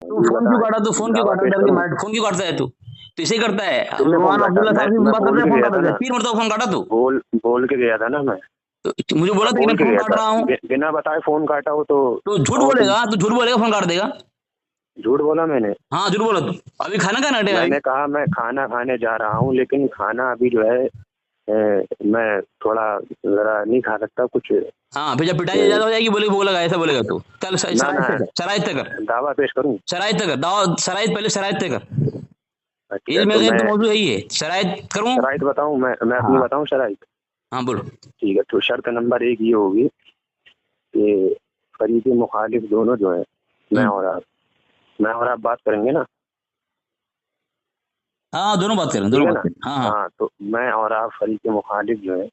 तू फोन क्यों काटा? तू फोन क्यों काटा? डर के मारे फोन क्यों काटता है तू? तो इसे करता है मौलाना अब्दुल्ला साहब से बात करते फोन काटा था, 3 मरतबा फोन काटा तू। बोल के गया था ना मैं, तो मुझे बोला था कि मैं फोन काट रहा हूँ, बिना बताए फोन काटा हो तो झूठ बोलेगा, तू झूठ बोलेगा, फोन काट देगा। झूठ बोला मैंने? हाँ झूठ बोला तू। अभी खाना खाना हटे? मैंने कहा मैं खाना खाने जा रहा हूँ, लेकिन खाना अभी जो है मैं थोड़ा जरा नहीं खा सकता कुछ। हाँ फिर जब पिटाई ज्यादा हो जाएगी बोलेगा ऐसा बोलेगा तू। चल शराइत तय कर, दावा पेश करूँ? शराइत तय कर, दावा शराइत, पहले शराइत तय कर। तो मौजूद है ये, शराइत करूँ? शराइत बताऊँ मैं अपनी बताऊँ शराइत? हाँ बोलो। ठीक है, तो शर्त नंबर 1 ये होगी कि फरीक मुखालिफ दोनों जो है, मैं और आप बात करेंगे ना? हाँ दोनों बात करें, दोनों बात करें। हाँ तो मैं और आप फरीक मुखालिफ जो है,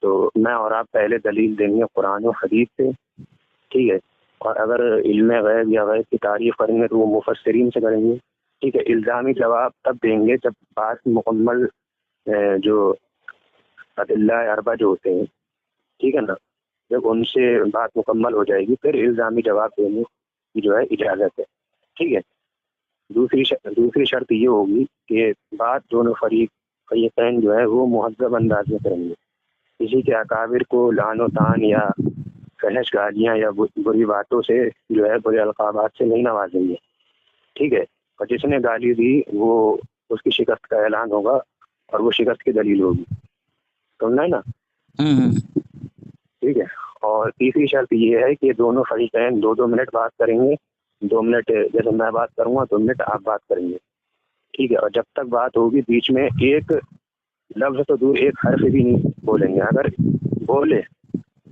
तो मैं और आप पहले दलील देंगे कुरान और हदीस से, ठीक है? और अगर इल्म गैब या गैब की तारीफ करेंगे तो वो मुफस्सिरीन से करेंगे, ठीक है? इल्ज़ामी जवाब तब देंगे जब बात मुकम्मल जो अदिल्ला अरबा जो होते हैं, ठीक है ना, जब उनसे बात मुकम्मल हो जाएगी फिर इल्ज़ामी जवाब देने की जो है इजाज़त है, ठीक है? दूसरी शर्त ये होगी कि बात दोनों फरीक़ैन जो है वो मुहज़्ज़ब अंदाज में करेंगे, किसी के अकाबिर को लानो तान या फहश गालियाँ या बुरी बातों से जो है बुरे अलक़ाबात से नहीं नवाजेंगे, ठीक है? और जिसने गाली दी वो उसकी शिकस्त का ऐलान होगा और वो शिकस्त की दलील होगी, समझना है ना? ठीक है। और तीसरी शर्त ये है कि दोनों फरीक़ैन 2-2 मिनट बात करेंगे, 2 मिनट जैसे मैं बात करूँगा 2 मिनट आप बात करेंगे, ठीक है? और जब तक बात होगी बीच में एक लफ्ज़ तो दूर एक हर्फ भी नहीं बोलेंगे, अगर बोले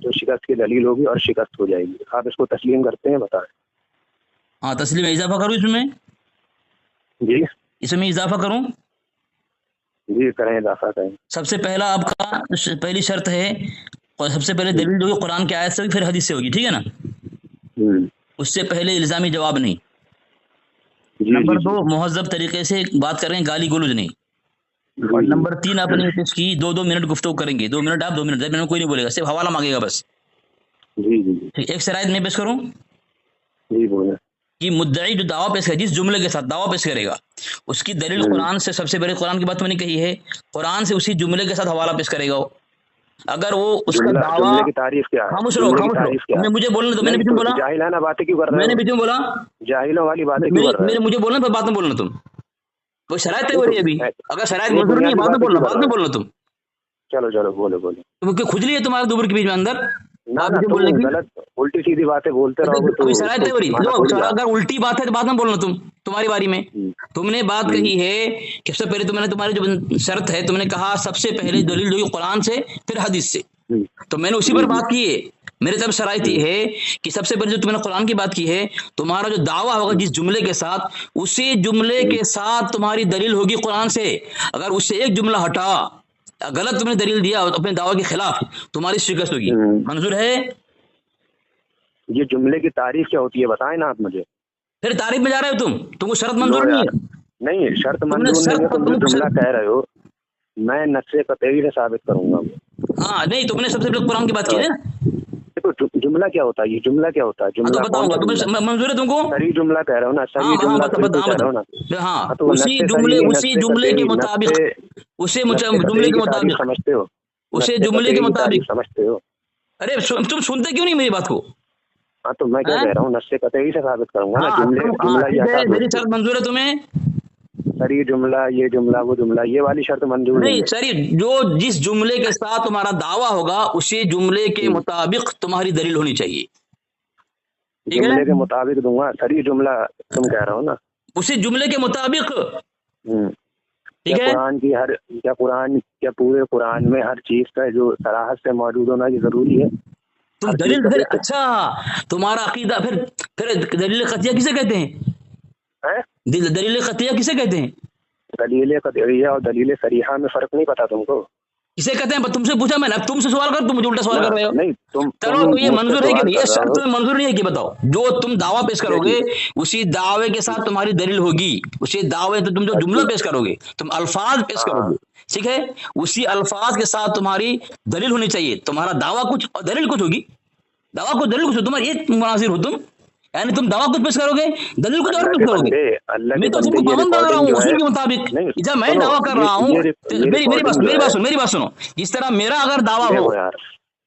तो शिकस्त की दलील होगी और शिकस्त हो जाएगी। आप इसको तस्लीम करते हैं? बताएं। हाँ तस्लीम, इजाफा करूँ इसमें? जी इसमें इजाफा करूँ? जी करें, इजाफा करें। सबसे पहला आपका पहली शर्त है, और सबसे पहले दलील होगी कुरान की आयत से, फिर हदीस से होगी, ठीक है ना? उससे पहले इल्जामी जवाब नहीं। नंबर 2 मुहज़्ज़ब तरीके से बात करेंगे, गाली गलौज नहीं। और नंबर 3 आपने इसकी 2-2 मिनट गुफ्तगू करेंगे, 2 मिनट आप 2 मिनट, 10 मिनट कोई नहीं बोलेगा, सिर्फ हवाला मांगेगा बस। ठीक, एक शराइत मैं पेश करूं? जी बोले। कि मुद्दई जो दावा पेश करे, जिस जुमले के साथ दावा पेश करेगा, उसकी दलील कुरान से, सबसे पहले कुरान की बात मैंने कही है, कुरान से उसी जुमले के साथ हवाला पेश करेगा वो। अगर वो उसका दावा की तारीफ क्या है? खामोश रहो, मुझे बोलने दो, मैंने बीच में बोला। जाहिलाना बातें क्यों कर रहे हो? मैंने बीच में बोला जाहिलों वाली बातें क्यों कर रहे हो? मुझे बोलना, बाद में बोलना तुम। वो शराइत है वही अभी, अगर शराइत मंजूर नहीं है बाद में बोलना तुम। चलो बोलो। तो खुजली है तुम्हारे दुबर के बीच में अंदर ना बोलने की, गलत उल्टी सीधी बातें बोलते रहोगे तो शराइत है वही। अगर उल्टी बात है तो बाद में बोलना तुम, तुम्हारी बारी में। तुमने बात कही है कि सबसे पहले तुमने, तुम्हारी जो शर्त है, तुमने कहा सबसे पहले दलील होगी कुरान से फिर हदीस से, तो मैंने उसी पर बात की है। मेरे तरफ शराइत ये है कि सबसे पहले जो तुमने कुरान की बात की है, तुम्हारा जो दावा होगा जिस जुमले के साथ, उसी जुमले के साथ तुम्हारी दलील होगी कुरान से। अगर उससे एक जुमला हटा, गलत तुमने दलील दिया अपने दावा के खिलाफ, तुम्हारी शिकस्त होगी। मंजूर है? ये जुमले की तारीफ क्या होती है बताएं ना आप मुझे। फिर तारीफ में जा रहे हो तुमको शर्त मंजूर नहीं है? नहीं, शर्त मंजूर नहीं है, तुम जो जुमला कह रहे हो मैं नस्से कतई से साबित करूंगा। हाँ नहीं, तुमने सबसे पहले कुरान की बात की ना। देखो जुमला क्या होता है, ये जुमला क्या होता है? जुमला बताऊंगा, तुम्हें मंजूर है तुमको? सही जुमला कह रहे हो ना? सही जुमला कह रहे हो ना? हाँ, उसी जुमले के मुताबिक, उसे जुमले के मुताबिक समझते हो? उसे जुमले के मुताबिक समझते हो? अरे तुम सुनते क्यों नहीं मेरी बात को? हाँ तो मैं क्या कह रहा हूँ, नस्से कतई से साबित करूंगा ना। जुमला मेरी शर्त मंजूर है तुम्हें? सर ये जुमला वो जुमला, ये वाली शर्त मंजूर नहीं सर, जो जिस जुमले के साथ तुम्हारा दावा होगा उसी जुमले के मुताबिक तुम्हारी दलील होनी चाहिए। जुमले के मुताबिक दूंगा सर, ये जुमला तुम कह रहे हो ना, उसी जुमले के मुताबिक। ठीक है? क्या पूरे कुरान में हर चीज का जो सराहत से मौजूद होना ये जरूरी है? तुम दलील फिर, अच्छा तुम्हारा अकीदा, फिर दलील कतिया किसे कहते हैं? दलील कतिया किसे कहते हैं? दलील कतिया और दलील सरीहा में फर्क नहीं पता तुमको? किसे कहते हैं? तुमसे पूछा मैंने, अब तुमसे सवाल कर, तुम मुझे उल्टा सवाल कर रहे हो। नहीं चलो तो ये मंजूर है कि नहीं? ये शर्त तुम्हें मंजूर नहीं है कि बताओ? जो तुम दावा पेश करोगे उसी दावे के साथ तुम्हारी दलील होगी, उसी दावे तो तुम जो जुमला पेश करोगे, तुम अल्फाज पेश करोगे, ठीक है? उसी अल्फाज के साथ तुम्हारी दलील होनी चाहिए। तुम्हारा दावा कुछ और दलील कुछ होगी, दावा कुछ दलील कुछ, तुम्हारी एक मुनासिर हो तुम, यानी तुम दावा कुछ पेश करोगे, दलील कुछ और अल्लाह पेश के करोगे। बंदे, अल्लाह मैं के तो बंदे, तुमको ये पाबंद बना रहा रिकॉर्डिंग हूँ जो है, उसूल के मुताबिक। नहीं जब मैं सुनो, दावा कर रहा हूँ, ये मेरी मेरी बात रिकॉर्डिंग जो है, मेरी बात सुनो। जिस तरह मेरा अगर दावा हो, देखो यार,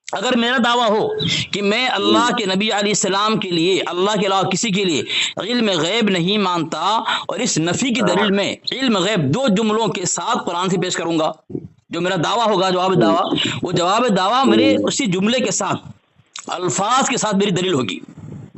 अगर मेरा दावा हो कि मैं अल्लाह के नबी अलैहिस्सलाम के लिए, अल्लाह के अलावा किसी के लिए इल्म गैब नहीं मानता, और इस नफी की दलील में इल्म गैब दो जुमलों के साथ कुरान से पेश करूंगा, जो मेरा दावा होगा, जवाब दावा, वो जवाब दावा मेरे उसी जुमले के साथ, अल्फाज के साथ मेरी दलील होगी।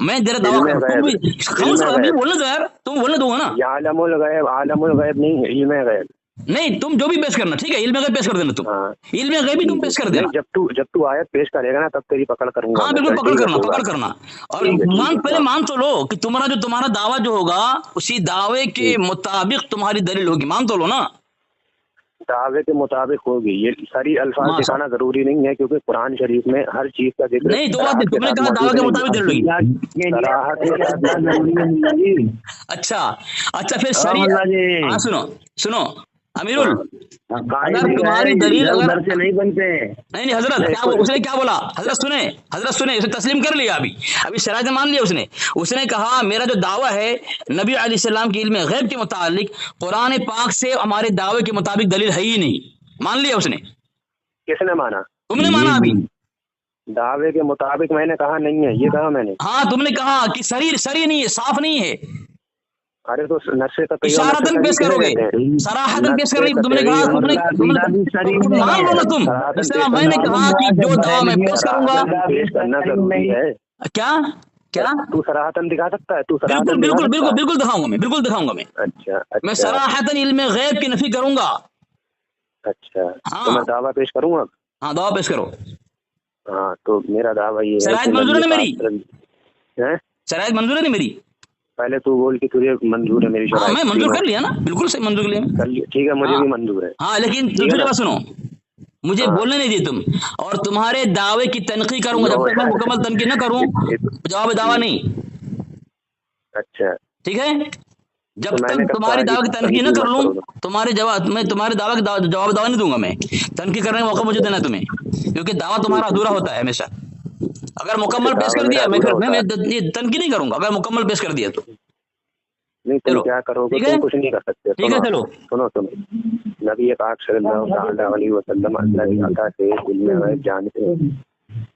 मैं तेरा दावा इल्म कर, तुम भी गैब, खामोश इल्म अभी गैब, बोलने दो यार, तुम बोलने दो ना। ये आलमुल गैब, आलमुल गैब नहीं है, इल्म गैब। नहीं, तुम जो भी पेश करना, ठीक है, इल्म गैब पेश कर देना, तुम हाँ इल्म गैब भी तुम पेश कर नहीं, देना। जब तू आयत पेश करेगा ना, तब तेरी पकड़ करूंगा हाँ मैं। बिल्कुल, चल पकड़ ठीक है, करना, कोई पकड़ बात करना। और ठीक है, ठीक मान, है, पहले हाँ। मान तो लो कि तुम्हारा दावा जो होगा उसी दावे के मुताबिक तुम्हारी दलील होगी, मान तो लो ना। दावे के मुताबिक होगी, ये सारी अल्फाज दिखाना जरूरी नहीं है, क्योंकि कुरान शरीफ में हर चीज का जिक्र नहीं, तो बात नहीं, तुमने कहा दावा के मुताबिक दलील होगी। सराहत के साथ नहीं। अच्छा अच्छा, फिर शरीयत, हाँ सुनो सुनो अमीरुल, अगर तुम्हारी दलील, अगर से नहीं बनते। नहीं हजरत, क्या उसने क्या बोला, हजरत सुने, उसे तस्लीम कर लिया, अभी शरायत मान लिया उसने कहा मेरा जो दावा है नबी अलैहिस्सलाम की इल्म गैब के मुतालिक, कुरान पाक से हमारे दावे के मुताबिक दलील है ही नहीं, मान लिया उसने। किसने माना? तुमने माना अभी। दावे के मुताबिक मैंने कहा नहीं है, ये कहा मैंने। हाँ तुमने कहा कि सरी नहीं है, साफ नहीं है। अरे तो नशे का इशारतन पेश करोगे, सराहतन पेश कर रही, तुमने कहा, तुमने मान लो ना तुम। इस तरह मैंने कहा कि जो दावा मैं पेश करूंगा, पेश करना जरूरी है। क्या क्या तू सराहतन दिखा सकता है? तू बिल्कुल बिल्कुल बिल्कुल बिल्कुल दिखाऊंगा मैं, बिल्कुल दिखाऊंगा मैं। अच्छा, मैं सराहतन इल्म गैब की नफी करूंगा। अच्छा, हाँ। तो मैं दावा पेश करूंगा। हाँ दावा पेश करो। हाँ, तो मेरा दावा ये है, शरायत मंजूर है ना मेरी? है शरायत मंजूर है ना मेरी? पहले तू बोल कि तुझे मंजूर है मेरी शरायत। हाँ मैं मंजूर कर लिया ना, बिल्कुल से मंजूर कर लिया, कर लिया, ठीक है, मुझे भी मंजूर है। हाँ लेकिन दूसरी बात सुनो, मुझे बोलने नहीं दी तुम, और तुम्हारे दावे की तनकीद करूंगा, जब तक मैं मुकम्मल तनकीद न करूं जवाब दावा नहीं। अच्छा ठीक है, जब तक तुम्हारी दावा की तनकीद न कर लूं, मैं तुम्हारे दावा का जवाब दावा नहीं दूंगा। मैं तनकीद करने का मौका मुझे देना तुम्हें, क्योंकि दावा तुम्हारा अधूरा होता है हमेशा। अगर मुकम्मल पेश कर दिया, मैं तनकीद नहीं करूंगा, अगर मुकम्मल पेश कर दिया तो। नहीं, तुम क्या करोगे? तुम कुछ नहीं कर सकते। ठीक है, चलो सुनो, नबी पाक सल्लल्लाहु अलैहि वसल्लम अल्लाह की अता से इल्म गैब जानते हैं,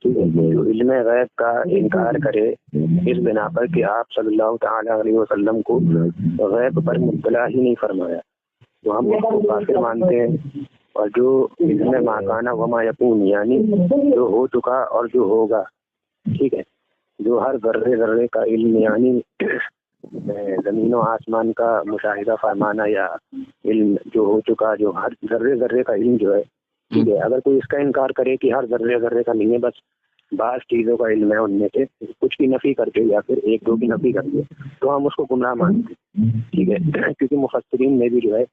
ठीक है। जो इल्म गैब का इनकार करे इस बिना पर कि आप सल्लल्लाहु अलैहि वसल्लम को गैब पर मुत्तला ही नहीं फरमाया, तो हम उसको काफिर मानते हैं। और जो इल्म माकाना वमा यकून, यानी जो हो चुका और जो होगा, ठीक है, जो हर जर्रे जर्रे का इल्म, यानी जमीन और आसमान का मुशाहिदा फरमाना, या इल्म जो हो चुका, जो हर जर्रे जर्रे का इल्म जो है, ठीक है। अगर कोई इसका इनकार करे कि हर जर्रे जर्रे का नहीं है, बस बास चीज़ों का इल्म है, उनमें से कुछ की नफी करके या फिर एक दो की नफी करके, तो हम उसको गुमराह मानते हैं, ठीक है। क्योंकि मुफस्सिरीन में भी जो है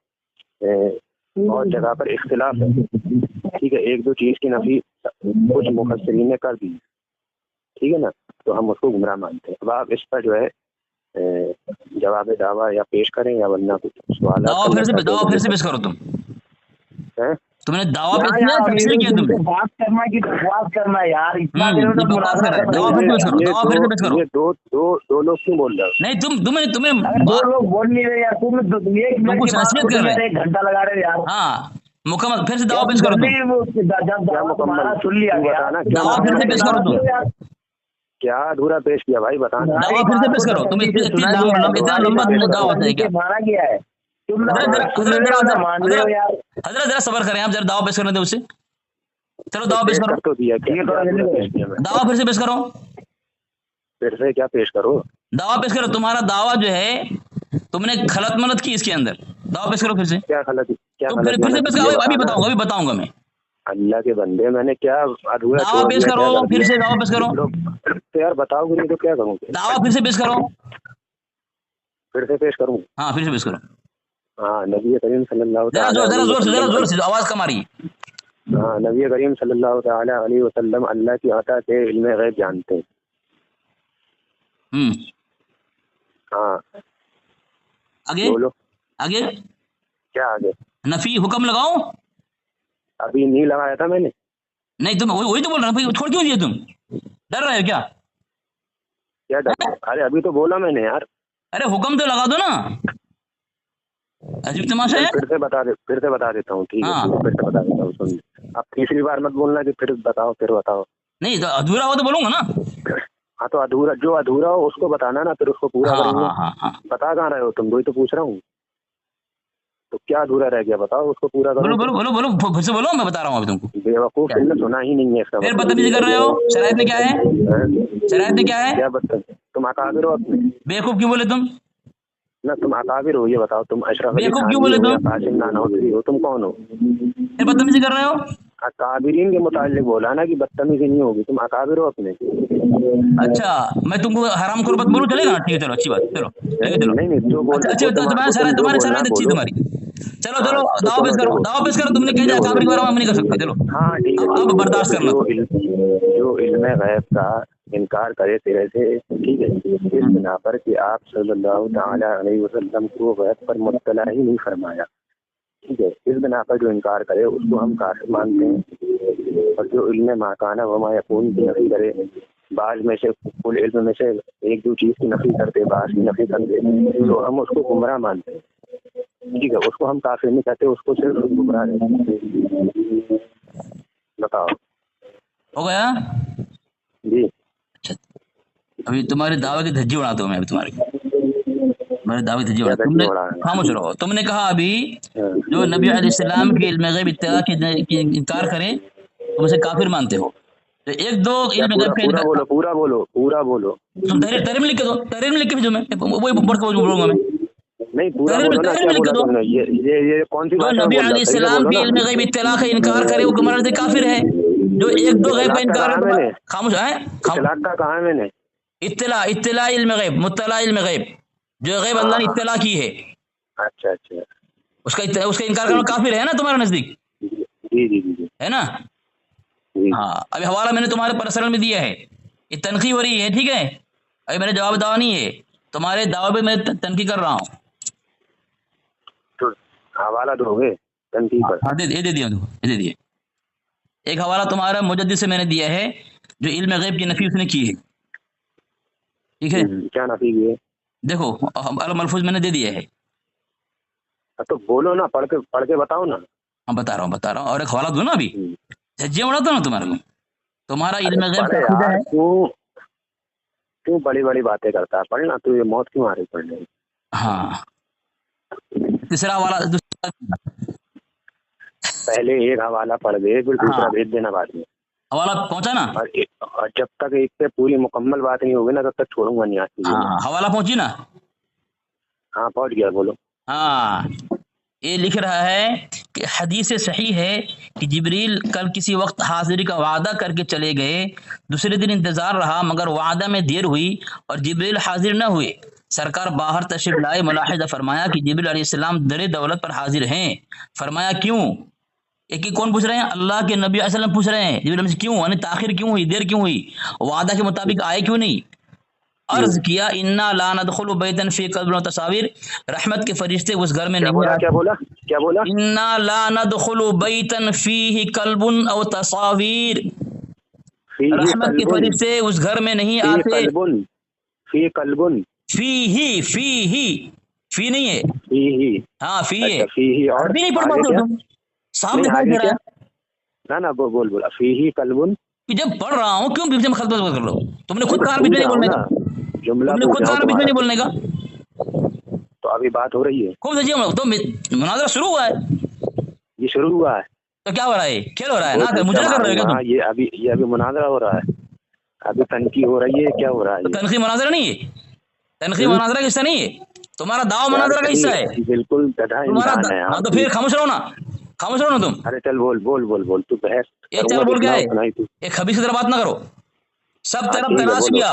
और जगह पर इख्तिलाफ है, ठीक है। एक दो चीज़ की नफी कुछ मुफस्सिरीन ने कर दी, ठीक है ना, तो हम उसको गुमराह मानते हैं। अब आप इस पर जो है जवाब दावा या पेश करें, या वरना कुछ सवाल। दावा फिर से पेश करो तुम। तुमने दावा पेश किया, तफसीर किया तुमने। बात करना की बकवास करना यार, इतना बकवास कर रहे हैं। दावा फिर से पेश करो, दावा फिर से पेश करो। ये दो लोग क्यों बोल रहे हो? नहीं तुम्हें दो लोग बोल नहीं रहे यार, तुम एक मिनट की बात कर रहे, एक घंटा लगा रहे यार। हाँ मुकम्मल, फिर से दावा पेश करो तुम। तुम्हारा सुन लिया गया, दावा फिर से पेश करो तुम। क्या अधूरा पेश किया भाई, बताना। दावा फिर से पेश करो तुम। इतना लंबा दावा होता है क्या? माना गया है। हजरत जरा सबर करें, आप जरा दावा पेश करने दे उसे। चलो दावा पेश करो, दावा फिर से पेश करो। फिर से क्या पेश करो? दावा पेश करो, तुम्हारा दावा जो है तुमने खलत मलत की इसके अंदर, दावा पेश करो फिर से। क्या खलत? फिर से पेश करो, अभी बताऊंगा मैं। अल्लाह के बंदे, मैंने क्या अधूरा दावा पेश करो, फिर से दावा पेश करो। तो यार बताओगे नहीं तो क्या करूँ? दावा फिर से पेश करो। फिर से पेश करूँ? हाँ फिर से पेश करो। हाँ, नबी करीम सल्लल्लाहु जरा जोर से आवाज कम आ रही है। हाँ, नबी करीम सल्लल्लाहु अलैहि वसल्लम अल्लाह की अता से इल्म गैब जानते हैं। हाँ आगे बोलो, आगे क्या आगे? नफी हुक्म लगाओ। अभी नहीं लगाया था मैंने। नहीं तुम वही तो बोल रहे हो, छोड़ क्यों दिए तुम? डर रहे हो क्या? क्या अरे अभी तो बोला मैंने यार। अरे हुक्म तो लगा दो ना, अजीब तमाशा है। फिर से बता देता हूँ, ठीक है? हाँ। फिर से बता देता हूँ, सुन। अब तीसरी बार मत बोलना कि फिर बताओ। नहीं तो अधूरा हो तो बोलूंगा ना। हाँ तो जो अधूरा हो उसको बताना ना, फिर उसको पूरा करेंगे। हाँ। बता कहाँ रहे हो तुम? वही तो पूछ रहा हूँ। तो क्या अधूरा रह गया बताओ, उसको पूरा करो। बोलो फिर से बोलो, मैं बता रहा हूँ अभी तुमको। बेवकूफ, तुमने सुना ही नहीं है इसका। फिर बदतमीजी कर रहे हो, शरायत में क्या है? शरायत में क्या है? क्या बदतमीजी? तुम अकाबिर हो अपने? बेवकूफ क्यों बोले तुम? ना तुम अकाबिर हो, ये बताओ। तुम अशरफ अली बेवकूफ क्यों थानवी बोले हो या तुम? कासिम नानौतरी हो? तुम कौन हो? फिर बदतमीजी कर रहे हो। अकाबिरीन के मुतालिक बोला ना कि बदतमीजी नहीं होगी। तुम अकाबिर हो अपने। अच्छा, मैं तुमको हराम खोर बोलूं चलेगा? ठीक है चलो, अच्छी बात, चलो नहीं जो बोल अच्छा तुम्हारी शरारत अच्छी तुम्हारी। चलो दावा पेश करो। तुमने कह दिया अकाबिर के बारे में हम नहीं कर सकते। चलो हाँ ठीक है। अब बर्दाश्त करना। जो इल्म गैब का इनकार करे तेरे से, ठीक है, इस बिना पर कि आप सल्लल्लाहु ताला अलैहि वसल्लम को गैब पर मुत्तला ही नहीं फरमाया, ठीक है, इस बिना पर जो इनकार करे उसको हम काफिर मानते हैं। और जो इल्म माकाना व मा यकून की नफी करे, बाज में से कुल इल्म में से एक दो चीज की नफी करते, बाज की नफी करते, तो हम उसको गुमराह मानते हैं, ठीक है। उसको हम काफिर नहीं कहते, उसको सिर्फ गुमराह कहते हैं। बताओ हो गया जी। अच्छा, अभी तुम्हारे दावे की धज्जी उड़ाता हूँ मैं। अभी तुम्हारे दावे की धज्जी उड़ा, तुमने खामोश रहो। तुमने कहा अभी जो नबी अलैहिस्सलाम के इल्म गैब इत्तिला की इनकार करें तुम उसे काफिर मानते हो। तो एक दो इल्म गैब का इनकार, पूरा बोलो। तुम तहरीर लिख के दो, तहरीर लिख के भेजो, मैं वही पढ़ के बोलूंगा मैं। नहीं पूरा बोलो ना, क्या बोला तुमने? ये कौन सी भाषा नबी बोल रहा है? अलैहिस्सलाम के इल्म गैब इत्तिला का इनकार करे वो गुमराह से काफिर है। जो एक दो गैब का इनकार है, खामोश है। इत्तिला का कहा है मैंने? इत्तिला इल्म गैब, मुत्तला इल्म गैब, जो गैब अल्लाह ने इत्तिला की है, अच्छा उसका इनकार करना काफिर है ना तुम्हारे नजदीक? जी है ना? हाँ, अभी हवाला मैंने तुम्हारे पर्सनल में दिया है, ये तनखी हो रही है, ठीक है? अभी मेरे जवाब दावा नहीं है, तुम्हारे दावे पे मैं तनखी कर रहा हूँ। तो हवाला दोगे तनखी पर? हाँ दे दिए। एक हवाला तुम्हारा मुजद्दिद से मैंने दिया है जो इल्म गैब की नफी उसने की है, ठीक है? क्या नफी की है? देखो अल मलफूज मैंने दे दिया है। तो बोलो ना, पढ़ के बताओ ना। हाँ बता रहा हूँ। और एक हवाला दो ना, अभी धज्जियां उड़ाता ना तुम्हारे को। तुम्हारा इल्म गैब का अकीदा है। क्यों बड़ी बातें करता है? पढ़ना तो ये मौत क्यों आ रही पढ़ने? हाँ, तीसरा हवाला पहले एक हवाला पढ़ दे, फिर दूसरा भेज देना बाद में। हवाला पहुंचा ना? और जब तक एक पे पूरी मुकम्मल बात नहीं होगी ना, तब तक छोड़ूंगा नहीं आज। हाँ, हवाला पहुंची ना? हाँ पहुंच गया, बोलो। हाँ, ये लिख रहा है कि हदीस सही है कि जिब्रील कल किसी वक्त हाजिरी का वादा करके चले गए, दूसरे दिन इंतजार रहा मगर वादा में देर हुई और जिब्रील हाजिर न हुए। सरकार बाहर तशरीफ लाए, मुलाहिजा फरमाया कि जिब्रील अलैहिस्सलाम दरे दौलत पर हाजिर हैं। फरमाया क्यों? एक ही कौन पूछ रहे हैं? अल्लाह के नबी वसल्लम पूछ रहे हैं जिब्रील से क्यों, यानी ताखिर क्यों हुई, देर क्यों हुई, वादा के मुताबिक आए क्यों नहीं? अर्ज किया इन्ना ला नदखुलु बैतन फी कल्बुन व तसावीर, रहमत के फरिश्ते उस घर में नहीं आते। क्या बोला? इन्ना ला नदखुलु बैतन फीही कल्बुन अव तसावीर, रहमत के फरिश्ते उस घर में नहीं आते। फी कल्बुन, फी नहीं है, हाँ फी है। और भी नहीं पढ़ पाते तुम, साफ दिखाई दे रहा है ना। बोल फीही कल्बुन। जब पढ़ रहा हूँ क्यों बीच में खलबल कर लो? तुमने खुद कहा बीच में नहीं बोलने का, तुमने खुद कहा बीच में नहीं बोलने का। तो अभी बात हो रही है, खूब तो मुनाजरा शुरू हुआ है। ये शुरू हुआ है तो क्या हो रहा है? खेल हो रहा है ना, मुझे कर रहे हो क्या? ये अभी मुनाजरा हो रहा है, अभी तनकी हो रही है, क्या हो रहा है? तो तनखी मुनाजरा नहीं है, तनखी मुनाजरा का हिस्सा नहीं है, तुम्हारा दावा मुनाजरा का हिस्सा है। बिल्कुल तुम्हारा तो फिर खामोश रहो ना तुम। अरे चल बोल तू बहस। चल बोल क्या है? एक खबीस की तरह बात ना करो। सब तरफ तलाश किया,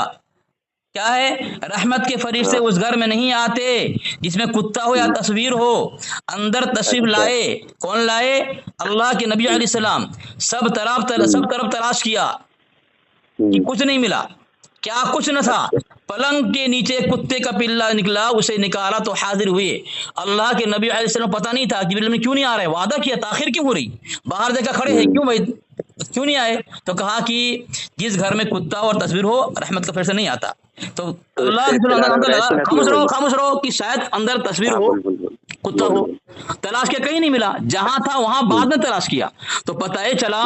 क्या है? रहमत के फरिश्ते उस घर में नहीं आते जिसमें कुत्ता हो या तस्वीर हो। अंदर तशरीफ लाए, कौन लाए? अल्लाह के नबी अलैहिस्सलाम। सब तरफ तलाश किया कि कुछ नहीं मिला। क्या कुछ न था? पलंग के नीचे कुत्ते का पिल्ला निकला, उसे निकाला तो हाजिर हुए। अल्लाह के नबी अलैहिस्सलाम पता नहीं था जिब्रील में क्यों नहीं आ रहे, वादा किया, ताखिर क्यों हो रही? बाहर देखा खड़े हैं, क्यों भाई क्यों नहीं आए? तो कहा कि जिस घर में कुत्ता और तस्वीर हो रहमत का फरिश्ता नहीं आता। تو اللہ خاموش رہو کہ شاید اندر تصویر ہو کتا ہو. تلاش کیا کہیں نہیں ملا, جہاں تھا وہاں بعد میں تلاش کیا تو پتہ یہ چلا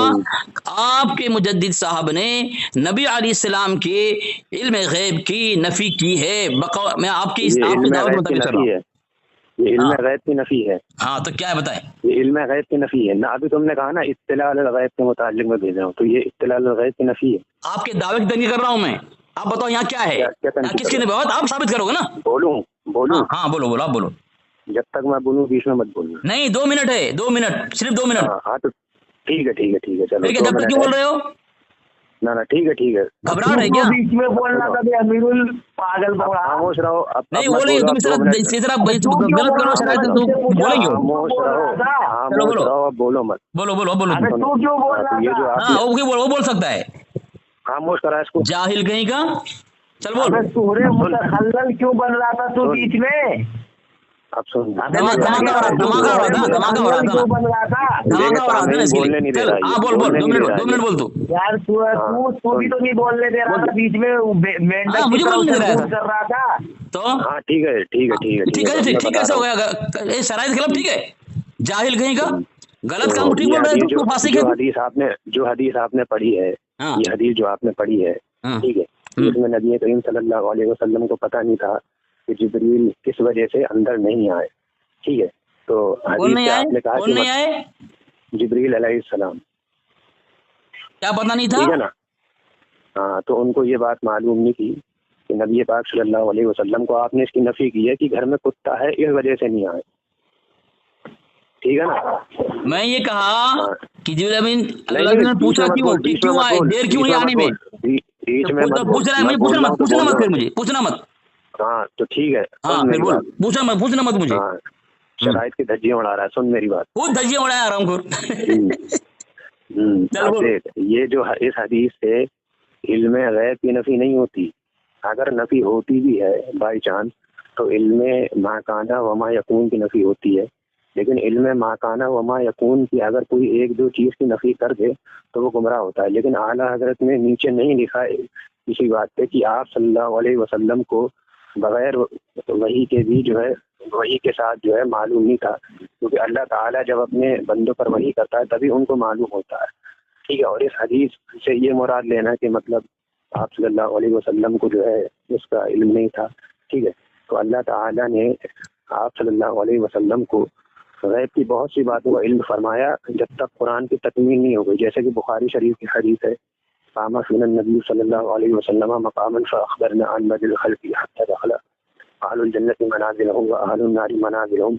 آپ کے مجدد صاحب نے نبی علیہ السلام کے علم غیب کی نفی کی ہے. میں آپ کی دعوت مطابق چل رہا ہوں. یہ علم غیب کی نفی ہے. ہاں تو کیا ہے بتائیں. یہ علم غیب کی نفی ہے نا. ابھی تم نے کہا نا اطلاع الغیب کے متعلق میں بھیج رہا ہوں, تو یہ اطلاع الغیب کی نفی ہے. آپ کے دعوے کی تنقید کر رہا ہوں میں. آپ بتاؤ یہاں کیا ہے, کس کی نبوت آپ ثابت کرو گے نا. بولوں ہاں بولو آپ بولو. جب تک میں بولوں بیچ میں مت بولنا. نہیں 2 منٹ ہے, 2 منٹ, صرف 2 منٹ. ہاں تو ٹھیک ہے چلو. جب تک کیوں بول رہے ہو؟ نہ ٹھیک ہے. گھبراہٹ ہے کیا؟ بیچ میں بولنا تھا امیرال پاگل بولا. خاموش رہو. نہیں بولیں گے تم اس طرح غلط کرو شرائط تو بولیں گے. خاموش رہو, بولو مت. بولو تو کیوں بول رہا تھا؟ ہاں وہ بول سکتا ہے. خاموش کرا اس کو, جاہل کہیں کا. چل بول. سورے متخلل کیوں بن رہا تھا تو بیچ میں؟ اب سن, دھماکہ ہو رہا تھا. بولنے نہیں دے رہا. بول 2 منٹ بول تو یار. تو بھی تو نہیں بولنے دے رہا تھا بیچ میں, مجھے بولنے دے کر رہا تھا. تو ہاں ٹھیک ہے. ٹھیک کیسے ہو گیا شرائط خلاف. ٹھیک ہے جاہل کہیں کا, غلط کام ٹھیک بول رہے ہیں. تو فاسق ہے. جو حدیث آپ نے پڑھی ہے, یہ حدیث جو آپ نے پڑھی ہے, ٹھیک ہے, اس میں نبی کریم صلی اللہ علیہ وسلم کو پتہ نہیں تھا کہ جبریل کس وجہ سے اندر نہیں آئے. ٹھیک ہے, تو حدیث میں آپ نے کہا کہ جبریل علیہ السلام, کیا پتہ نہیں تھا. ٹھیک ہے نا. ہاں تو ان کو یہ بات معلوم نہیں تھی کہ نبی پاک صلی اللہ علیہ وسلم کو آپ نے اس کی نفی کی ہے کہ گھر میں کتا ہے اس وجہ سے نہیں آئے. ٹھیک ہے نا. میں یہ کہا کہ اللہ نے پوچھا کیوں آئے, دیر کیوں نہیں آنے میں. پوچھنا مت. ہاں تو ٹھیک ہے. پوچھنا مت مجھے. شرائط کی دھجیاں اڑا رہا ہے. سن میری بات. وہ دھجیاں اڑایا آرام کو. یہ جو اس حدیث سے علم غیب کی نفی نہیں ہوتی. اگر نفی ہوتی بھی ہے بائی چانس تو علم ما کانا وما یکون کی نفی ہوتی ہے. لیکن علم ما کانا وما یکون کی اگر کوئی 1-2 چیز کی نفی کر دے تو وہ گمراہ ہوتا ہے. لیکن اعلیٰ حضرت نے نیچے نہیں لکھا ہے کسی بات پہ کہ آپ صلی اللہ علیہ وسلم کو بغیر وحی کے بھی جو ہے وحی کے ساتھ جو ہے معلوم نہیں تھا, کیونکہ اللہ تعالیٰ جب اپنے بندوں پر وحی کرتا ہے تبھی ان کو معلوم ہوتا ہے. ٹھیک ہے. اور اس حدیث سے یہ مراد لینا کہ مطلب آپ صلی اللہ علیہ وسلم کو جو ہے اس کا علم نہیں تھا. ٹھیک ہے. تو اللہ تعالیٰ نے آپ صلی اللہ علیہ وسلم کو غیب کی بہت سی باتوں کا علم فرمایا جب تک قرآن کی تکمیل نہیں ہو گئی. جیسے کہ بخاری شریف کی حدیث ہے, قام فینا النبی صلی اللہ علیہ وسلم مقاما فاخبرنا عن بدء الخلق حتى دخل اهل الجنة منازلهم واهل النار منازلهم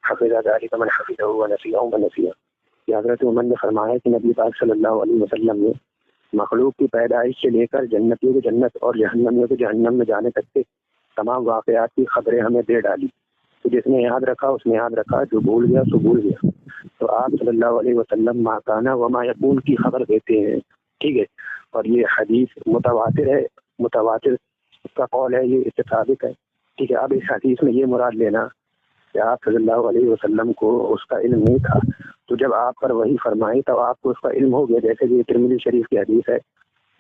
حفظ ذلك من حفظه ونسيه من نسيه. کہ حضرت عمر نے فرمایا کہ نبی پاک صلی اللہ علیہ وسلم نے مخلوق کی پیدائش سے لے کر جنتیوں کو جنت اور جہنمیوں کو جہنم میں جانے تک کے تمام واقعات کی خبریں ہمیں دے ڈالی. تو جس نے یاد رکھا اس نے یاد رکھا, جو بھول گیا سو بھول گیا. تو آپ صلی اللہ علیہ وسلم ما کانا وما یکون کی خبر دیتے ہیں. ٹھیک ہے. اور یہ حدیث متواتر ہے, متواتر کا قول ہے, یہ اس سے ثابت ہے. ٹھیک ہے. اب اس حدیث میں یہ مراد لینا کہ آپ صلی اللہ علیہ وسلم کو اس کا علم نہیں تھا, تو جب آپ پر وہی فرمائی تو آپ کو اس کا علم ہو گیا. جیسے کہ ترمذی شریف کی حدیث ہے,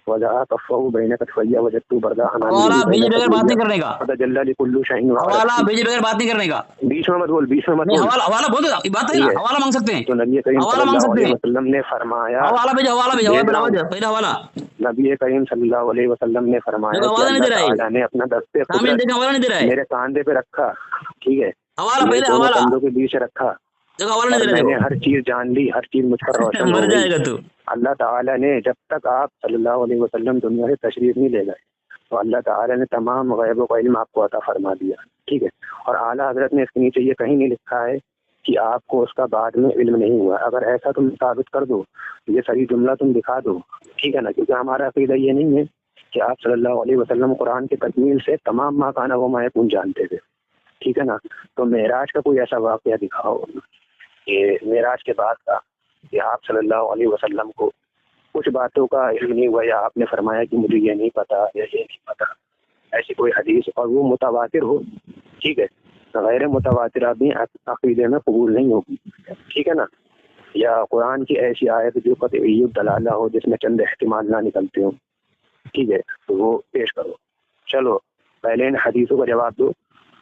وجہ کفو بین کتفیہ وجدت بردا حوالہ بھیجے بغیر بات نہیں کرنے کا. جل لكل شيء حوالہ بھیجے بغیر بات نہیں کرنے کا. بیچ میں مت بول. حوالہ بول دو, بات ہے نا, حوالہ مانگ سکتے ہیں. تو نبی کریم صلی اللہ علیہ وسلم نے فرمایا, حوالہ بھیجو پہلا حوالہ. نبی کریم صلی اللہ علیہ وسلم نے فرمایا کہ اللہ تعالیٰ نے اپنا دستے میرے کاندھے پہ رکھا. ٹھیک ہے. حوالہ پہلے حوالہ کندھوں کے بیچ رکھا. میں نے ہر چیز جان لی, ہر چیز مجھ پر روشن مر جائے گا تو. اللہ تعالیٰ نے جب تک آپ صلی اللہ علیہ وسلم دنیا سے تشریف نہیں لے گئے تو اللہ تعالیٰ نے تمام غیب و علم آپ کو عطا فرما دیا. ٹھیک ہے. اور اعلیٰ حضرت نے اس کے نیچے یہ کہیں نہیں لکھا ہے کہ آپ کو اس کا بعد میں علم نہیں ہوا. اگر ایسا تم ثابت کر دو, یہ صحیح جملہ تم دکھا دو. ٹھیک ہے نا. کیونکہ ہمارا عقیدہ یہ نہیں ہے کہ آپ صلی اللہ علیہ وسلم قرآن کی تکمیل سے تمام ما کانا و ما یکون جانتے تھے. ٹھیک ہے نا. تو معراج کا کوئی ایسا واقعہ دکھاؤ کہ معراج کے بعد کا کہ آپ صلی اللہ علیہ وسلم کو کچھ باتوں کا علم نہیں ہوا, یا آپ نے فرمایا کہ مجھے یہ نہیں پتا یا یہ نہیں پتا, ایسی کوئی حدیث, اور وہ متواتر ہو. ٹھیک ہے. غیر متواترہ بھی عقیدے میں قبول نہیں ہوگی. ٹھیک ہے نا. یا قرآن کی ایسی آیت جو قطعی دلالہ ہو, جس میں چند احتمال نہ نکلتے ہوں. ٹھیک ہے. تو وہ پیش کرو. چلو پہلے ان حدیثوں کا جواب دو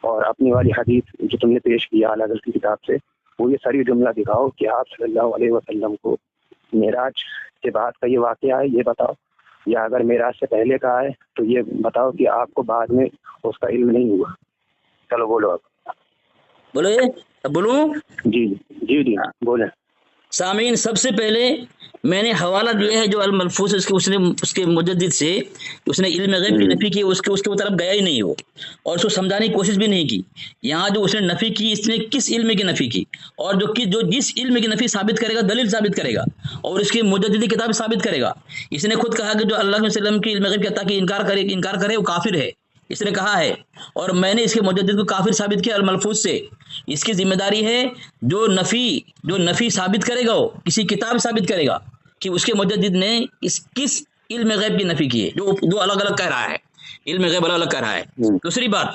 اور اپنی والی حدیث جو تم نے پیش کیا اعلیٰ حضرت کی کتاب سے وہ یہ ساری جملہ دکھاؤ کہ آپ صلی اللہ علیہ وسلم کو معراج کے بعد کا یہ واقعہ ہے یہ بتاؤ، یا اگر معراج سے پہلے کا ہے تو یہ بتاؤ کہ آپ کو بعد میں اس کا علم نہیں ہوا۔ چلو بولو اب بولوں جی جی جی بولیں۔ سامعین، سب سے پہلے میں نے حوالہ دیا ہے جو الملفوظ اس کے مجدد سے، اس نے علم غیب کی نفی کی، اس کے طرف گیا ہی نہیں وہ، اور اس کو سمجھانے کی کوشش بھی نہیں کی۔ یہاں جو اس نے نفی کی، اس نے کس علم کی نفی کی، اور جو جس علم کی نفی ثابت کرے گا دلیل ثابت کرے گا اور اس کی مجددی کتاب ثابت کرے گا۔ اس نے خود کہا کہ جو اللہ کے وسلم کی علم غیب کہتا کہ انکار کرے وہ کافر ہے، اس نے کہا ہے، اور میں نے اس کے مجدد کو کافر ثابت کیا الملفوظ سے۔ اس کی ذمہ داری ہے جو نفی ثابت کرے گا وہ کسی کتاب ثابت کرے گا کہ اس کے مجدد نے کس علم غیب کی نفی کی ہے، جو الگ الگ کہہ رہا ہے، علم غیب الگ الگ کہہ رہا ہے۔ دوسری بات،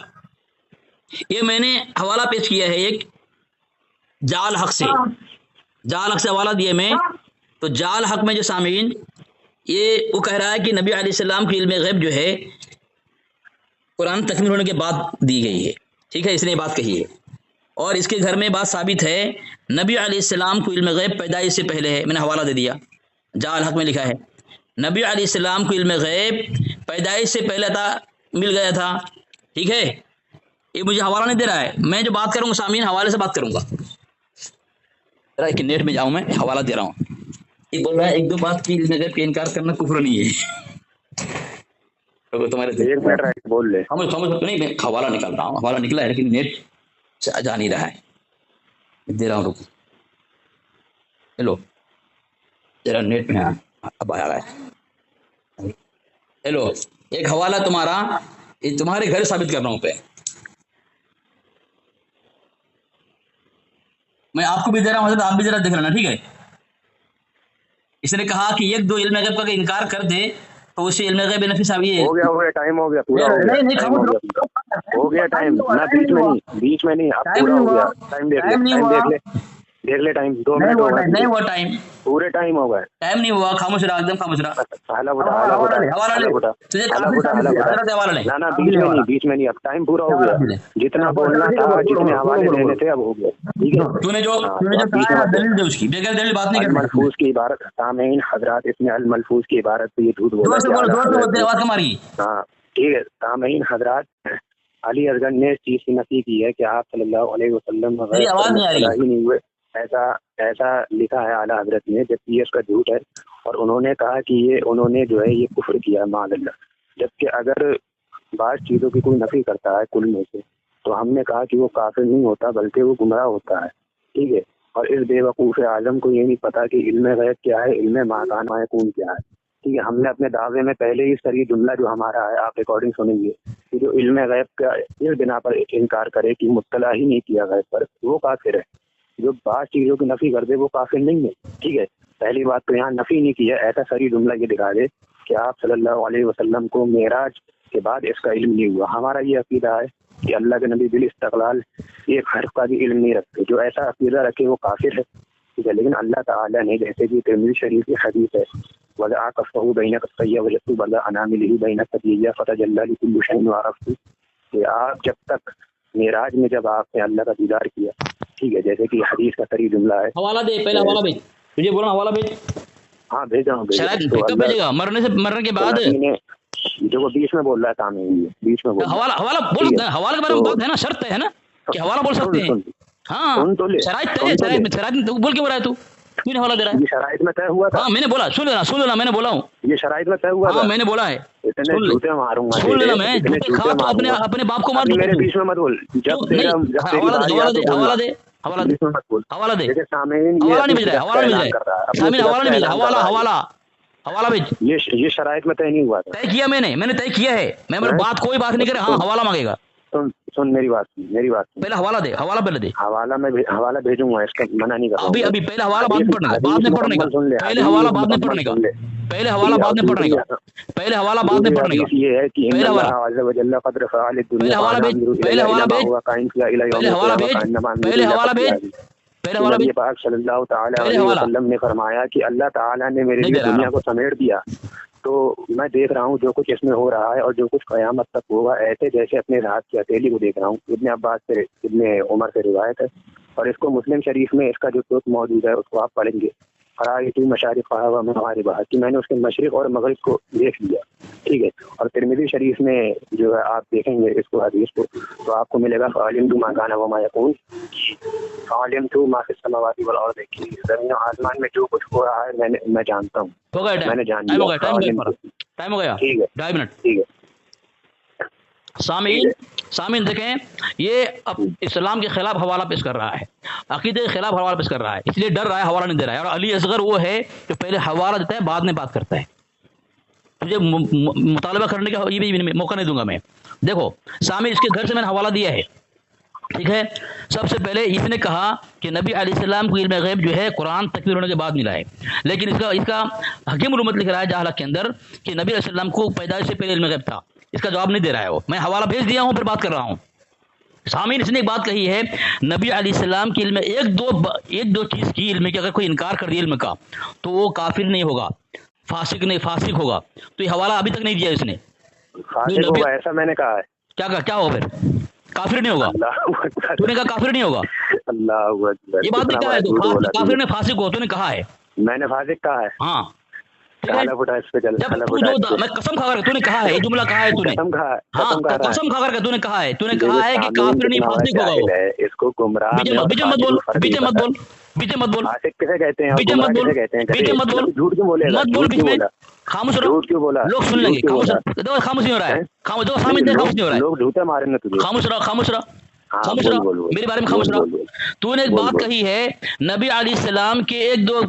یہ میں نے حوالہ پیش کیا ہے ایک جال حق سے حوالہ دیا میں، تو جال حق میں جو سامعین یہ وہ کہہ رہا ہے کہ نبی علیہ السلام کی علم غیب جو ہے قرآن تکمیل ہونے کے بعد دی گئی ہے، ٹھیک ہے، اس نے یہ بات کہی ہے، اور اس کے گھر میں بات ثابت ہے نبی علیہ السلام کو علم غیب پیدائش سے پہلے ہے۔ میں نے حوالہ دے دیا، جال حق میں لکھا ہے نبی علیہ السلام کو علم غیب پیدائش سے پہلے تھا، مل گیا تھا، ٹھیک ہے۔ یہ مجھے حوالہ نہیں دے رہا ہے، میں جو بات کروں گا سامعین حوالے سے بات کروں گا، ذرا ایک نیٹ میں جاؤں، میں حوالہ دے رہا ہوں۔ یہ بول رہا ہے ایک دو بات کی علم غیب کا انکار کرنا کفر نہیں ہے۔ تمہارے بول لے نہیں، میں حوالہ نکال رہا ہوں، حوالہ نکلا ہے لیکن نیٹ سے جا نہیں رہا ہے، دے رہا ہوں، رکو، ہیلو ذرا نیٹ میں اب آیا ہے، ہیلو، ایک حوالہ تمہارے گھر ثابت کر رہا ہوں پہ، میں آپ کو بھی دے رہا ہوں حضرت، آپ بھی ذرا دیکھ لینا، ٹھیک ہے۔ اس نے کہا کہ ایک دو علم غیب کا انکار کر دے تو اسے علم غیب نفی ثابت ہے۔ ہو گیا ٹائم ہو گیا پورا ہو گیا ٹائم، نہ بیچ میں نہیں، اب پورا ہو گیا ٹائم، دیکھ لے ٹائم 2 منٹ نہیں ہوا ٹائم، پورے ٹائم ہو گئے، ٹائم نہیں ہوا، خاموش رہا، ایک دم خاموش رہا۔ بیچ میں نہیں، اب ٹائم پورا ہو گیا، جتنا بولنا تھا جتنے حوالے دینے تھے اب ہو گیا، ٹھیک ہے۔ الملفوظ کی عبارت، سامعین حضرات، اس میں الملفوظ کی عبارت سے یہ جھوٹ بولا، ہاں ٹھیک ہے۔ سامعین حضرات، علی اصغر نے اس چیز کی نفی کی ہے کہ آپ صلی اللہ علیہ وسلم ہی نہیں ہوئے، ایسا لکھا ہے اعلیٰ حضرت نے، جبکہ یہ اس کا جھوٹ ہے، اور انہوں نے کہا کہ انہوں نے جو ہے یہ کفر کیا معاذ اللہ۔ جبکہ اگر بعض چیزوں کی کوئی نفی کرتا ہے کل میں سے تو ہم نے کہا کہ وہ کافر نہیں ہوتا بلکہ وہ گمراہ ہوتا ہے، ٹھیک ہے۔ اور اس بے وقوف عالم کو یہ نہیں پتا کہ علم غیب کیا ہے، علم ما کان ما یکون کیا ہے، ٹھیک ہے۔ ہم نے اپنے دعوے میں پہلے ہی سر یہ جملہ جو ہمارا ہے آپ ریکارڈنگ سنیں گے کہ جو علم غیب کا اس بنا پر انکار کرے کہ مطلع ہی نہیں کیا غیب پر، وہ کافر ہے۔ جو بعض چیزوں کی نفی کر دے وہ کافر نہیں ہے، ٹھیک ہے۔ پہلی بات تو یہاں نفی نہیں کی ہے، ایسا ساری جملہ یہ دکھا دے کہ آپ صلی اللہ علیہ وسلم کو معراج کے بعد اس کا علم نہیں ہوا۔ ہمارا یہ عقیدہ ہے کہ اللہ کے نبی بالاستقلال ایک حرف کا بھی علم نہیں رکھتے، جو ایسا عقیدہ رکھے وہ کافر ہے، ٹھیک ہے۔ لیکن اللہ تعالیٰ نے جیسے کہ ترمذی شریف کی حدیث ہے وَلَا عَقَفْتَهُ بَيْنَ قَصَّيَّ وَجَدْتُ بَعْضَ أَنَامِلِهِ بَيْنَ ثَدِيَّ فَتَجَلَّى لِكُلِّ شَيْءٍ وَعَرَفْتُ، کہ آپ جب تک معراج میں جب آپ نے اللہ کا دیدار کیا، ٹھیک ہے، جیسے کہ حدیث کا صریح جملہ ہے۔ حوالہ دے، پہلا حوالہ بھیج، تجھے بولنا حوالہ بھیج، ہاں بھیج رہا ہوں، شاید کب بھیجے گا، مرنے کے بعد، جو وہ بیچ میں بول رہا ہے سامنے، بیچ میں حوالہ بول سکتے ہیں، حوالے کے بارے میں بات ہے نا، شرط ہے نا کہ حوالہ بول سکتے ہیں، ہاں شرائط بول کے بول رہا ہے تو کیوں نہیں حوالہ دے رہا ہے؟ یہ شرائط میں طے ہوا تھا، ہاں میں نے بولا، سن لینا میں نے بولا ہوں، یہ شرائط میں طے ہوا تھا، میں نے بولا ہے، اتنے جھوٹے ماروں گا، سن لینا، میں کھا تو اپنے باپ کو مار دوں، میرے بیچ میں مت بول، جب تیرا حوالہ دے، حوالہ دے، حوالہ دے، حوالہ نہیں بھیج رہا ہے، حوالہ نہیں بھیج رہا ہے، سامنے حوالہ نہیں بھیج رہا، حوالہ بھیج، یہ شرائط میں طے نہیں ہوا تھا، طے کیا میں نے طے کیا ہے، میں بات کوئی بات نہیں کرے، ہاں حوالہ مانگے گا، سن میری بات پہلے حوالہ دے، حوالہ پہلے دے، حوالہ بھیجوں گا، اس کا منع نہیں کروں، ابھی پہلے حوالہ بعد میں پڑھنے کا، پہلے حوالہ بعد میں پڑھنے کا، پہلے حوالہ بعد میں پڑھنے کا، پہلے حوالہ بعد میں پڑھنے کا، یہ ہے کہ پہلے حوالہ پہلے حوالہ بھیج، پہلے حوالہ بھیج، پہلے حوالہ بھیج، پہلے حوالہ بھیج، پہلے حوالہ بھیج، پاک صلی اللہ تعالی علیہ وسلم نے فرمایا کہ اللہ تعالی نے میرے لیے دنیا کو سمیٹ دیا، تو میں دیکھ رہا ہوں جو کچھ اس میں ہو رہا ہے اور جو کچھ قیامت تک ہوگا ایسے جیسے اپنے رات کی ہتھیلی کو دیکھ رہا ہوں. ابن عباس سے ابن عمر سے روایت ہے اور اس کو مسلم شریف میں اس کا جو ترک موجود ہے اس کو آپ پڑھیں گے. قرائت مشارق و مغاربہ کہ میں نے اس کے مشرق اور مغرب کو دیکھ لیا. ٹھیک ہے. اور ترمذی شریف میں جو ہے آپ دیکھیں گے اس کو حدیث کو تو آپ کو ملے گا فعلمت ما کان وما یکون، فعلمت ما فی السماوات والارض، کہ زمین و آسمان میں جو کچھ ہو رہا ہے میں جانتا ہوں. میں نے جان لیا. ٹائم ہو گیا. ٹھیک ہے. 2.5 منٹ. ٹھیک ہے. سامعین دیکھیں، یہ اب اسلام کے خلاف حوالہ پیش کر رہا ہے، عقیدے کے خلاف حوالہ پیش کر رہا ہے، اس لیے ڈر رہا ہے، حوالہ نہیں دے رہا ہے. اور علی اصغر وہ ہے جو پہلے حوالہ دیتا ہے بعد میں بات کرتا ہے. مجھے مطالبہ کرنے کا یہ بھی موقع نہیں دوں گا میں. دیکھو سامعین، اس کے گھر سے میں نے حوالہ دیا ہے. ٹھیک ہے. سب سے پہلے اس نے کہا کہ نبی علیہ السلام کو علم غیب جو ہے قرآن تکمیل ہونے کے بعد ملا ہے، لیکن اس کا حکیم علومت لکھ رہا ہے جہالت کے اندر کہ نبی علیہ السلام کو پیدائش سے پہلے علم غیب تھا. اس کا جواب نہیں دے رہا ہے وہ. میں حوالہ بھیج دیا ہوں، پھر بات کر رہا ہوں. سامعین، اس نے ایک بات کہی ہے، نبی علیہ السلام کے علم میں ایک دو چیز کی علم کی اگر کوئی انکار کر دیا علم کا تو وہ کافر نہیں ہوگا، فاسق ہوگا. تو یہ حوالہ ابھی تک نہیں دیا اس نے. ایسا میں نے کہا ہے. کیا ہوگا پھر؟ کافر نہیں ہوگا. تو نے کہا کافر نہیں ہوگا. اللہ اکبر. یہ بات نہیں کہا ہے تو کافر نے فاسق ہو، تو نے کہا ہے. میں نے فاسق کہا ہے. ہاں. میں قسم کھا کر تو نے کہا ہے، یہ جملہ کہا ہے تو نے. قسم کھا کر تو نے کہا ہے کہ کافر نہیں فاسق ہوگا وہ. اس کو گمراہ بیچے مت بول. کسے کہتے ہیں؟ بیچے مت بول. جھوٹ کیوں بولے؟ مت بول بیچ میں. خاموش رہو. جھوٹ کیوں بولا؟ لوگ سن لیں گے. خاموش نہیں ہو رہا ہے. خاموش نہیں ہو رہا ہے. لوگ جھوٹے مارے نا تجھے. خاموش رہا. میرے بارے میں خاموش رہا. تو نے ایک بات کہی ہے، نبی علیہ السلام کے ایک دو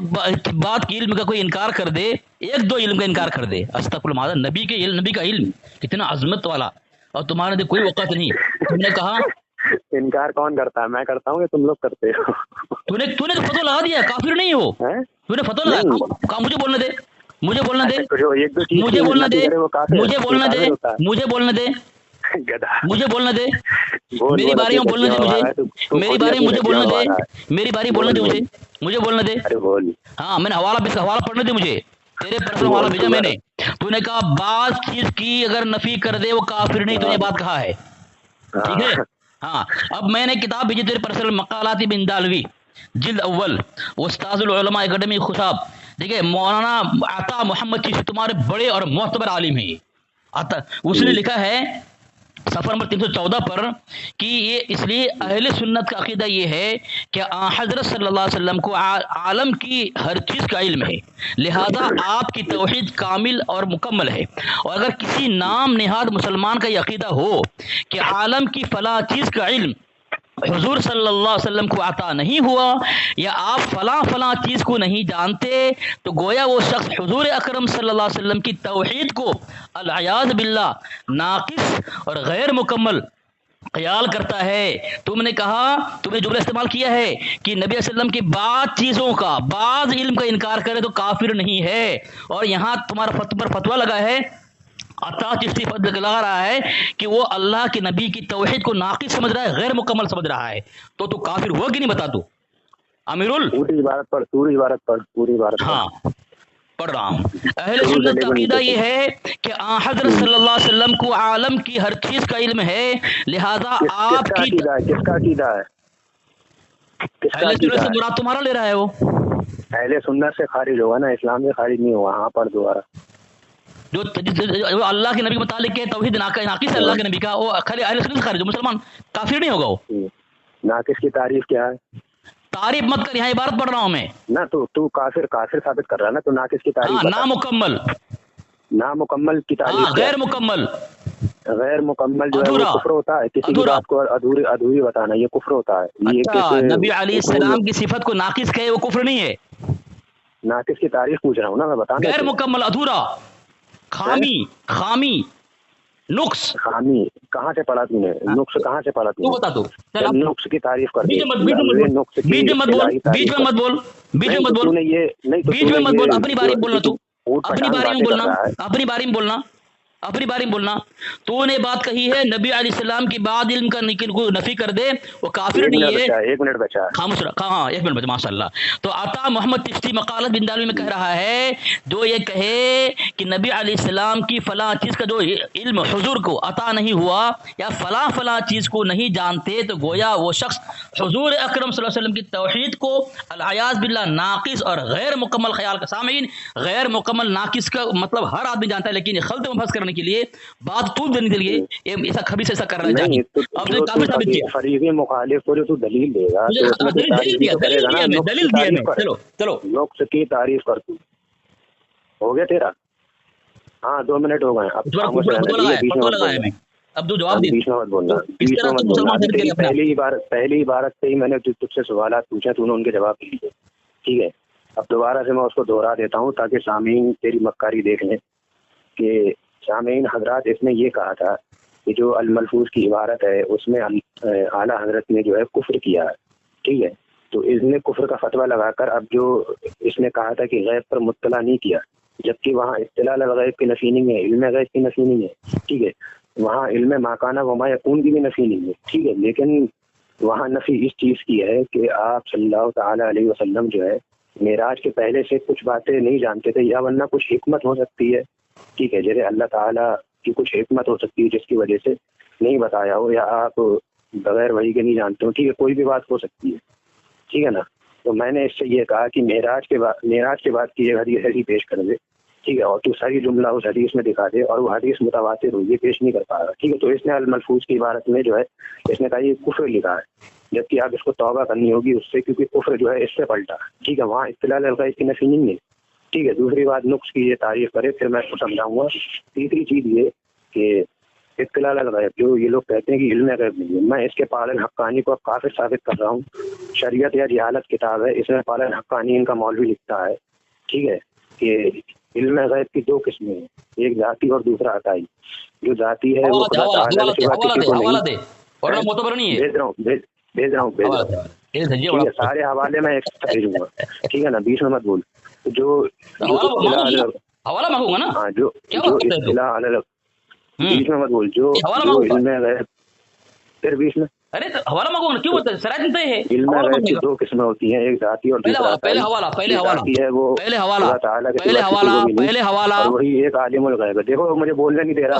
بات کی علم کا کوئی انکار کر دے، ایک دو علم کا انکار کر دے. استغفر اللہ. نبی کا علم کتنا عظمت والا، اور تمہارے کوئی وقت نہیں. تم نے کہا انکار کون کرتا ہے؟ میں کرتا ہوں یا تم لوگ کرتے ہو؟ تو نے تو فتویٰ لگا دیا کافر نہیں ہو. تو نے فتویٰ لگایا. مجھے بولنے دے. مجھے بولنے دے. میری باری میں بولنے دے. میری باری بولنے دے مجھے بولنے دے. ہاں، میں نے حوالہ پڑھنے دے مجھے. تیرے پرسنل حوالہ بھیجا میں نے. تو نے کہا بعض چیز کی اگر نفی کر دے وہ کافر نہیں. تو نے بات کہا ہے. ٹھیک ہے. ہاں. اب میں نے کتاب بھیجی تیرے پرسنل، مقالات ابن دالوی، جلد اول، استاذ العلماء اکیڈمی خشاب. ٹھیک ہے. مولانا عطا محمد چشتی تمہارے بڑے اور معتبر عالم ہیں. اس نے لکھا ہے صفحہ نمبر 314 پر کہ یہ اس لیے اہل سنت کا عقیدہ یہ ہے کہ حضرت صلی اللہ علیہ وسلم کو عالم کی ہر چیز کا علم ہے، لہذا آپ کی توحید کامل اور مکمل ہے. اور اگر کسی نام نہاد مسلمان کا یہ عقیدہ ہو کہ عالم کی فلاں چیز کا علم حضور صلی اللہ علیہ وسلم کو عطا نہیں ہوا، یا آپ فلاں چیز کو نہیں جانتے، تو گویا وہ شخص حضور اکرم صلی اللہ علیہ وسلم کی توحید کو العیاذ باللہ ناقص اور غیر مکمل خیال کرتا ہے. تم نے کہا، تم نے جملہ استعمال کیا ہے کہ نبی علیہ وسلم کی بعض چیزوں کا، بعض علم کا انکار کرے تو کافر نہیں ہے. اور یہاں تمہارا فتویٰ لگا ہے، عطا چشتی لگا رہا ہے کہ وہ اللہ کے نبی کی توحید کو ناقص سمجھ رہا ہے، غیر مکمل سمجھ رہا ہے. تو کافر ہوا کہ نہیں بتا تو امیرال؟ پوری عبارت پڑھ. ہاں پڑھ رہا ہوں. اہل سنت کا عقیدہ یہ ہے کہ حضرت صلی اللہ علیہ وسلم کو عالم کی ہر چیز کا علم ہے، لہذا آپ کی کس کا عقیدہ ہے؟ اہل سنت سے مراد تمہارا لے رہا ہے وہ. اہل سنت سے خارج ہوگا نا، اسلام سے خارج نہیں ہوا. ہاں پڑھ دوبارہ. جو اللہ کے نبی کے متعلق ہے توحید ناقص ہے اللہ کے نبی کا، وہ خالی اہل سنت سے خارج، مسلمان کافر نہیں ہوگا وہ. ناقص کی تعریف کیا ہے؟ تعریف مت کر، یہاں عبارت پڑھ رہا ہوں میں. نہ تو کافر ثابت کر رہا ہے نا. تو ناقص کی تعریف نامکمل کی تعریف غیر مکمل جو ہے وہ کفر ہوتا ہے. کسی کی بات کو ادھوری بتانا یہ کفر ہوتا ہے. نبی علیہ السلام کی صفت کو ناقص کہے وہ کفر نہیں ہے. ناقص کی تعریف پوچھ رہا ہوں نا میں. بتانا غیر مکمل، ادھورا، خامی، نقص. خامی کہاں سے پڑھا تم نے؟ نقص کہاں سے پڑھا تم نے؟ بتا دو. نقص کی تعریف کر. بیچ میں مت بول. اپنی باری میں بولنا. अपनी बारे में बोलना। तूने बात कही है नबी अलैहिस्सलाम की बाद इल्म का को नफी कर दे, वो काफिर नहीं है। एक मिनट बचा, खामोश रहा। हाँ, एक मिनट बचा, माशाल्लाह। तो अता मोहम्मद चिश्ती मकालत बिंदालवी में कह रहा है, जो ये कहे कि नबी अलैहिस्सलाम की फला चीज का जो इल्म हुजूर को अता नहीं हुआ या फला फला चीज को नहीं जानते, तो गोया वो शख्स हुजूर अकरम सल्लल्लाहु अलैहि वसल्लम की तौहीद को अल-अयाज़ बिल्लाह नाकिस और गैर मुकम्मल ख्याल का। सामीन, गैर मुकम्मल नाकिस का मतलब हर आदमी जानता है, लेकिन खलत में फंस करने के लिए बात तूल देने के लिए ये ऐसा खबीस ऐसा कर रहा है। अब तो काफी साबित किया, फरीक़े मुखालिफ को जो तू दलील देगा, दलील दिया मैं। चलो नुक्स की तारीफ कर, तू हो गया तेरा। हाँ 2 मिनट हो गए, अब लगाया मैं, अब तू जवाब दे, बीच में मत बोलना, बीच में मत बोलना। पहली बार से ही मैंने तुझसे सवाल पूछा, तूने उनके जवाब दिए, ठीक है। अब दोबारा से मैं उसको दोहरा देता हूँ ताकि सामीन तेरी मक्कारी देख लें कि सामीन हजरात, इसने ये कहा था कि जो अल-मलफूज की इबारत है उसमें आला हजरत ने जो है कुफ्र किया है, ठीक है। तो इसने कुफ्र का फतवा लगाकर अब जो इसने कहा था कि गैब पर मुत्तला नहीं किया, जबकि वहाँ इत्तिला अल-गैब की नफी नहीं है, इल्म गैब की नफी नहीं है, ठीक है। वहाँ इल्म माकाना व मा यकून की भी नफी नहीं है, ठीक है। लेकिन वहाँ नफी इस चीज़ की है कि आप सल्लल्लाहु ताला अलैहि वसल्लम जो है मेराज के पहले से कुछ बातें नहीं जानते थे, या वरना कुछ हिकमत हो सकती है, ठीक है। जैसे अल्लाह ताला की कुछ हिकमत हो सकती है जिसकी वजह से नहीं बताया हो, या आप बगैर वही के नहीं जानते हो, ठीक है। कोई भी बात हो सकती है, ठीक है ना। तो मैंने इससे ये कहा कि मेराज के बाद की एक हदीस पेश कर दे, ठीक है, और तू सारी जुमला उस हदीस में दिखा दे, और वो हदीस मुतवातिर हुई, ये पेश नहीं कर पा रहा, ठीक है। तो इसने अल-मलफूज की इबारत में जो है इसने कहा ये कुफ्र लिखा है, जबकि आप इसको तौबा करनी होगी उससे, क्योंकि कुफ्र जो है इससे पलटा, ठीक है। वहाँ इत्तिलाल अल-गैब की नफी नहीं है, ठीक है। दूसरी बात, नुक्स की ये तारीफ करे, फिर मैं उसको समझाऊंगा। तीसरी चीज़ ये कि इत्तिलाल अल-गैब जो ये लोग कहते हैं कि इल्म गैब नहीं है, मैं इसके पालन हक्कानी को काफिर साबित कर रहा हूँ। शरीयत या जिहालत किताब है, इसमें पालन हक्कानी इनका मौलवी लिखता है, ठीक है, कि इल्म गैब की 2 किस्में हैं, एक जाती और दूसरा अताई। जो जाती है वो खुदा ताला के सिवा किसी को नहीं, भेज रहा हूँ, सारे हवाले में एक साथ भेजूंगा, ठीक है ना, बीच में मत बोल। जो हवाला मांगूंगा ना, हाँ, जो इत्तिला बीच में मत बोल, जो इल्म गैब, फिर बीच में, अरे तो हवाला मांगूंगा, क्यों बोलते हैं? शरायत नहीं है। इल्म गैब की 2 किस्में होती हैं, एक जाती और दूसरा पहले हवाला है वो पहले हवाला, वही एक आलिमुल गैब है। देखो मुझे बोलने नहीं दे रहा,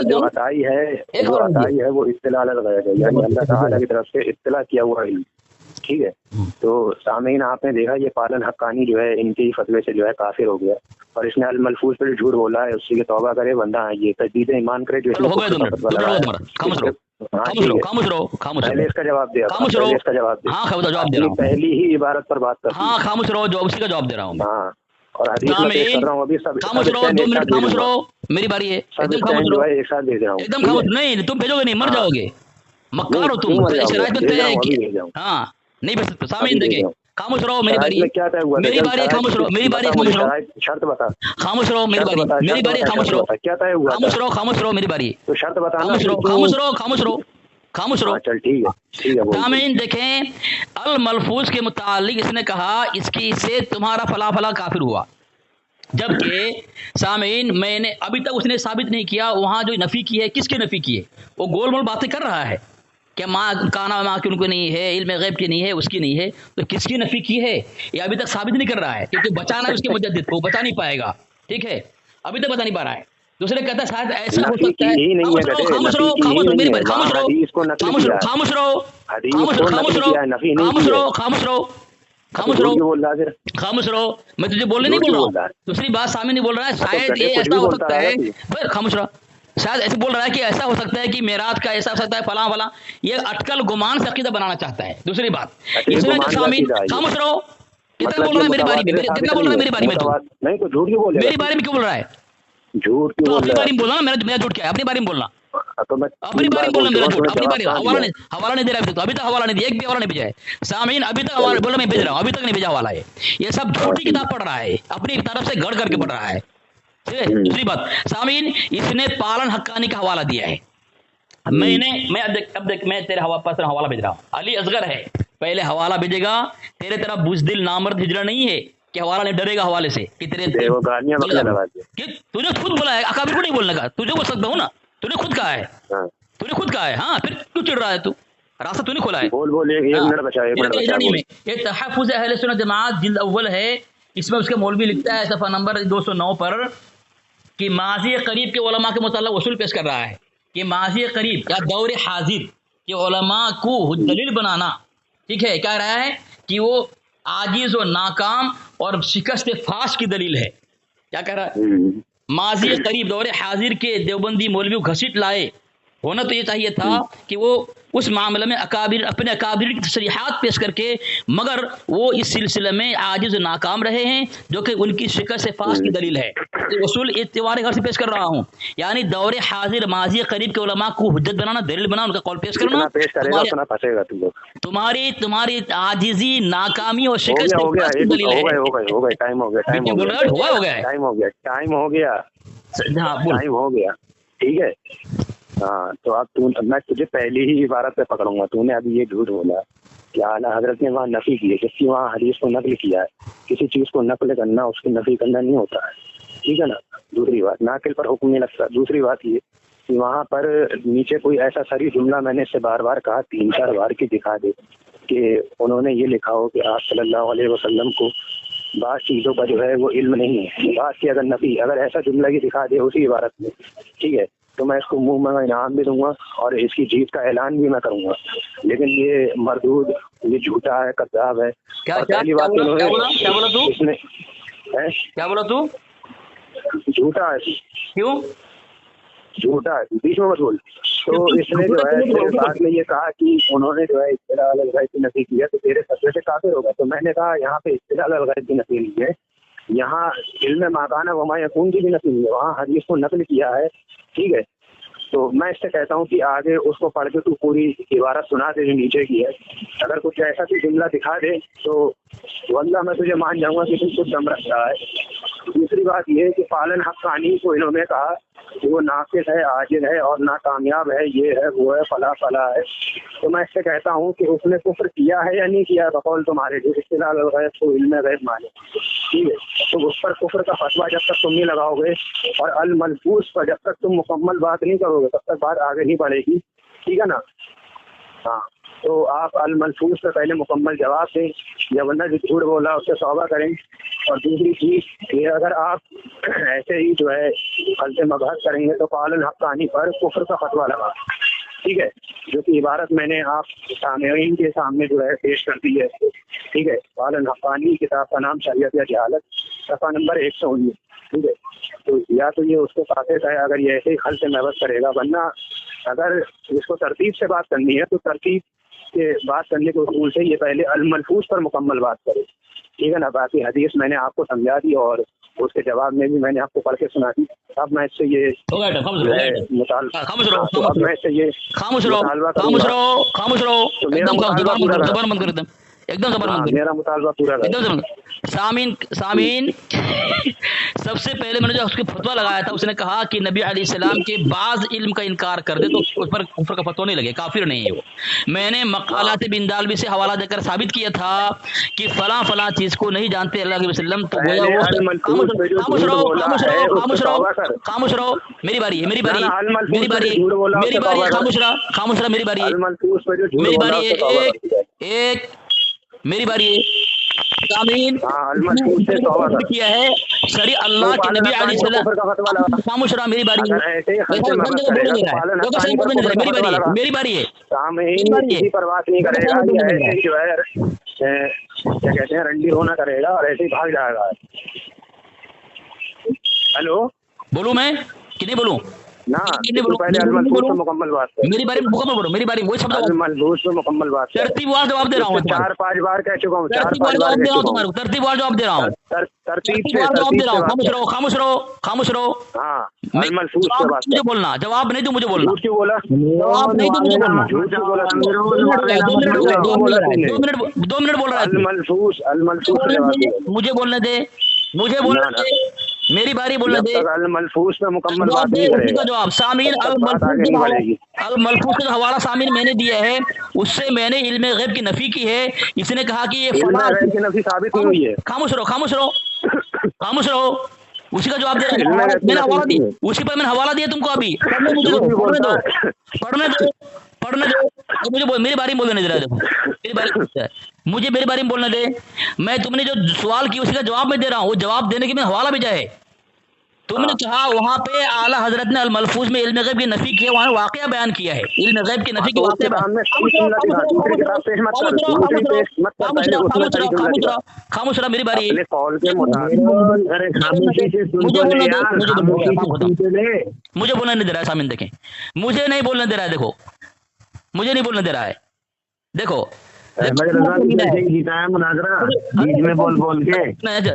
जो अताई है वो इत्तिला अल गैब है, यानी अल्लाह ताला की तरफ से इत्तिला किया हुआ इल्म, ठीक है। तो सामीन आपने देखा ये पालन हक्कानी जो है इनके ही फतवे से जो है काफिर हो गया, और इसने अल-मलफूज पर झूठ बोला है, उससे तौबा करे बंदा, ये तजदीद ईमान करे जो पहले इसका जवाब दे, पहली ही इबारत पर बात कर, हाँ खामोश रहो, जो उसी का जवाब दे रहा हूँ। हाँ, और हदीस में पेश कर रहा हूँ अभी, सब खामोश रहो, 2 मिनट खामोश रहो, मेरी बारी है, एकदम खामोश रहो, एक साथ भेज रहा हूँ, एकदम खामोश। नहीं तुम भेजोगे नहीं, मर जाओगे, मक्कार हो तुम, हाँ नहीं भेज सकते। सामीन देखे, खामोश रहो, मेरी बारी खामोश रहो, मेरी बारी खामोश रहो, शर्त बता, खामोश रहो, मेरी बारी खामोश रहो, क्या तय हुआ, खामोश रहो, मेरी बारी, तो शर्त बता, खामोश रहो। चल ठीक है। सामीन देखें, अल-मलफूज के मुतालिक इसने कहा इसकी से तुम्हारा फला फला काफिर हुआ, जबकि सामीन मैंने अभी तक उसने साबित नहीं किया, वहां जो नफी की है, किसकी नफी की है, वो गोल मोल बातें कर रहा है कि माँ काना माँ की उनको नहीं है, इल्म गैब की नहीं है, उसकी नहीं है, तो किसकी नफी की है ये अभी तक साबित नहीं कर रहा है, क्योंकि बचाना है उसके मुजद्दिद को, बचा नहीं पाएगा, ठीक है, अभी तक बता नहीं पा रहा है। दूसरे कहता है शायद ऐसा हो सकता है, खामोश रहो मेरी बात, खामोश रहो, मैं तुझे बोलने नहीं बोल रहा हूँ, दूसरी बात सामने नहीं बोल रहा है, शायद ये ऐसा हो सकता है, खामोश रहो, शायद ऐसे बोल रहा है कि ऐसा हो सकता है कि मेराज का ऐसा हो सकता है, फला फला, ये अटकल गुमान से अकीदा बनाना चाहता है। दूसरी बात इसमें खामोश रहो, कितना बोल रहा है मेरी बारी में, कितना बोल रहा है मेरी बारी में, तो नहीं तो झूठ क्यों बोल रहा है, मेरी बारे में क्यों बोल रहा है, झूठ तो अपनी बारे में बोलना, मेरा झूठ क्या है, अपनी बारे में बोलना, अपनी बारे में बोलना, मेरा झूठ अपनी बारे, हवाला नहीं दे रहा है, अभी तक हवाला नहीं दिया, एक भी हवाला नहीं भेजा है सामीन, अभी तक हवाला बोला मैं भेज रहा हूँ, अभी तक नहीं भेजा हवाला है, ये सब झूठी किताब पढ़ रहा है, अपनी तरफ से गढ़ करके पढ़ रहा है, ठीक है। दूसरी बात सामीन, इसने पालन हक्कानी का हवाला दिया है, मैं अब देख मैं तेरे हवाला भेज रहा हूँ, अली असगर है, पहले हवाला भेजेगा, तेरे तरह बुजदिल नामर्द हिजरा नहीं है, कि हवाला नहीं डरेगा हवाले से कि तेरे देखो गालियां बकला लगा दी कि तूने खुद बोला है, अकाबिर को नहीं बोलने का, तुझे बोल सकता हूँ ना, तूने खुद कहा है, हाँ तूने खुद कहा है। हाँ फिर क्यों चिढ़ रहा है तू, रास्ता तूने खोला है। बोल बोल, एक मिनट बचा, एक मिनट बचा। ये तहफ़्फ़ुज़ अहले सुन्नत जमात जिल्द अव्वल है, इसमें उसके मौलवी लिखता है सफ़ा नंबर 209 पर कि माज़ी करीब के उलमा के मुताल्लिक़ उसूल पेश कर रहा है कि माज़ी करीब या दौर हाजिर के उलमा को दलील बनाना, ठीक है, कह रहा है कि वो आजिज़ और नाकाम और शिकस्त फाश की दलील है। क्या कह रहा है, माज़ी करीब दौर हाजिर के देवबंदी मौलवी घसीट लाए, होना तो ये चाहिए था कि वो उस मामले में अकाबिर अपने अकाबिर की तसरीहात पेश करके, मगर वो इस सिलसिले में आजिज नाकाम रहे हैं, जो कि उनकी शिकस्त से फाश की दलील है। तो उसूल इत्तिवारे घर से पेश कर रहा हूँ, यानी दौरे हाजिर माजी करीब के उलमा को हुज्जत बनाना, दलील बनाना, उनका कौल पेश करना, तुम्हारी आजिजी नाकामी और शिकस्त से फाश की दलील है। टाइम हो गया, ठीक है। हाँ तो अब मैं तुझे पहली ही इबारत पे पकड़ूंगा। तूने अभी ये झूठ बोला कि आला हजरत ने वहाँ नफी की है, जबकि वहाँ हदीस को नकल किया है। किसी चीज को नकल करना उसकी नफी करना नहीं होता है, ठीक है ना। दूसरी बात, नाकिल पर हुक्म नहीं लगता। दूसरी बात ये कि वहाँ पर नीचे कोई ऐसा सरी जुमला मैंने इससे बार बार कहा, 3-4 बार की दिखा दे कि उन्होंने ये लिखा हो कि आप सल्लल्लाहु अलैहि वसल्लम को बात चीज़ों का जो है वो इल्म नहीं है, बात की अगर नफी, अगर ऐसा जुमला की दिखा दे उसी इबारत में, ठीक है, तो मैं इसको मुंह में इनाम भी दूंगा और इसकी जीत का ऐलान भी मैं करूंगा। लेकिन ये मरदूद, ये झूठा है, कद्दाब है। पहली बात क्या बोला तू, इसने क्या बोला तू, झूठा है। क्यों झूठा है, बीच में मत बोल। तो इसने जो है बाद में ये कहा कि उन्होंने जो है इस्तिलाह अल गैब की नफी किया तो तेरे फतवे से काफिर होगा। तो मैंने कहा यहाँ पे इस्तिलाह अल गैब की नफी नहीं है, यहाँ इल्म माकाना वमा यकून की भी नफी नहीं है, वहाँ हदीस को नकल किया है, ठीक है। तो मैं इससे कहता हूँ कि आगे उसको पढ़ के तू पूरी इबारत सुना दे जो नीचे की है। अगर कुछ ऐसा कोई जुमला दिखा दे तो वल्लाह मैं तुझे मान जाऊंगा कि तू कुछ दम रखता है। दूसरी बात ये है कि पालन हक्कानी को इन्होंने कहा कि वो नाकिस है, आजिज है और नाकामयाब है, ये है, वो है, फला फला है। तो मैं इससे कहता हूँ कि उसने कुफ्र किया है या नहीं किया बकौल तुम्हारे, जो इस्तिलाह अल गैब को इल्म गैब माने, ठीक है। तो उस पर कुफ्र का फतवा जब तक तुम नहीं लगाओगे और अल मलफूज पर जब तक तुम मुकम्मल बात नहीं करोगे तब तक बात आगे नहीं बढ़ेगी, ठीक है ना। हाँ तो आप अल मलफूज से पहले मुकम्मल जवाब दें, या वरना जो झूठ बोला उससे तौबा करें। और दूसरी चीज़ ये, अगर आप ऐसे ही जो है गलत मबहस करेंगे तो पालन हक्कानी पर कुफ्र का फतवा लगा, ठीक है, जो कि इबारत मैंने आप सामईन के सामने जो है पेश कर दी है, ठीक है। पालन हक्कानी किताब का नाम शरीयत या जहालत, सफ़ा नंबर 119, ठीक है। तो या तो ये उसको काफिर है अगर ये ऐसे ही खल से महबत करेगा, वरना अगर इसको तरतीब से बात करनी है तो तरतीब के बात करने के उसूल से ये पहले अल मलफूज पर मुकम्मल बात करे, ठीक है ना। बाकी हदीस मैंने आपको समझा दी और उसके जवाब में भी मैंने आपको पढ़ के सुना दी। अब मैं इससे ये मेरा मुतालबा पूरा एकदम सामीन सबसे पहले मैंने जो उसके फतवा लगाया था, उसने कहा कि नबी अलैहिस्सलाम के बाज इल्म का इनकार कर दे तो उस पर कुफ्र का फतवा नहीं लगे, काफिर नहीं है वो। मैंने मकालात बिन दालवी से हवाला देकर साबित किया था कि फला फला चीज को नहीं जानते अल्लाह के वसल्लम, तो गोया वो खामोश रहो, मेरी बारी है, मेरी बारी है, मेरी बारी है, मेरी बारी है, खामोश रहा, मेरी बारी है, मेरी बारी है, एक मेरी बारी है। किया है सरी अल्लाह के नबी अलैहिस्सलाम, खामोश रहा, मेरी बारी है, मेरी बारी है, पर बात नहीं करेगा, जो है क्या कहते हैं रंडी रोना करेगा और ऐसे ही भाग जाएगा। हेलो बोलूं मैं कि नहीं बोलूं ना, पहले अल मलफूज पे मुकम्मल बात कर, मेरी बारी मुकम्मल बोलो, मेरी बारी वही शब्द अल मलफूज पे मुकम्मल बात कर। तरतीबवार जवाब दे रहा हूं, 4-5 बार कह चुका हूं, तरतीबवार जवाब दे रहा हूं तुम्हारे को, तरतीबवार जवाब दे रहा हूं, तरतीब से जवाब दे रहा हूं। खामोश रहो, खामोश रहो, खामोश रहो। हां अल मलफूज पे बात मुझे बोलना, जवाब नहीं दूं मुझे बोलना, झूठ क्यों बोला, जवाब नहीं दूं मुझे बोलना, 2 मिनट बोल रहा है, अल मलफूज मुझे बोलने दे, मुझे बोलने दे, میری باری بولنے دے. الملفوظ میں مکمل بات نہیں کرے گا. جواب سامعین الملفوظ کا حوالہ سامعین میں نے دیا ہے, اس سے میں نے علم غیب کی نفی کی ہے. اس نے کہا کہ یہ علم غیب کی نفی ثابت نہیں ہوئی ہے. خاموش رہو خاموش رہو خاموش رہو. اسی کا جواب دے رہا ہوں. میں نے حوالہ دیا, اسی پر میں نے حوالہ دیا تم کو. ابھی پڑھنے دو مجھے میری باری میں بولنے دے رہا ہے. دیکھو میری باری مجھے میری باری میں بولنے دے. میں تم نے جو سوال کی اسی کا جواب میں دے رہا ہوں. وہ جواب دینے کے میں حوالہ بھیجا ہے. تم نے کہا وہاں پہ اعلیٰ حضرت نے الملفوظ میں علم غیب کی نفی کی ہے, وہاں واقعہ بیان کیا ہے علم غیب کی نفی کے واقعہ. خاموش رہا, میری باری. مجھے بولنے نہیں دے رہا ہے سامنے. دیکھیں مجھے نہیں بولنے دے رہا ہے. دیکھو مجھے نہیں بولنے دے رہا ہے. دیکھو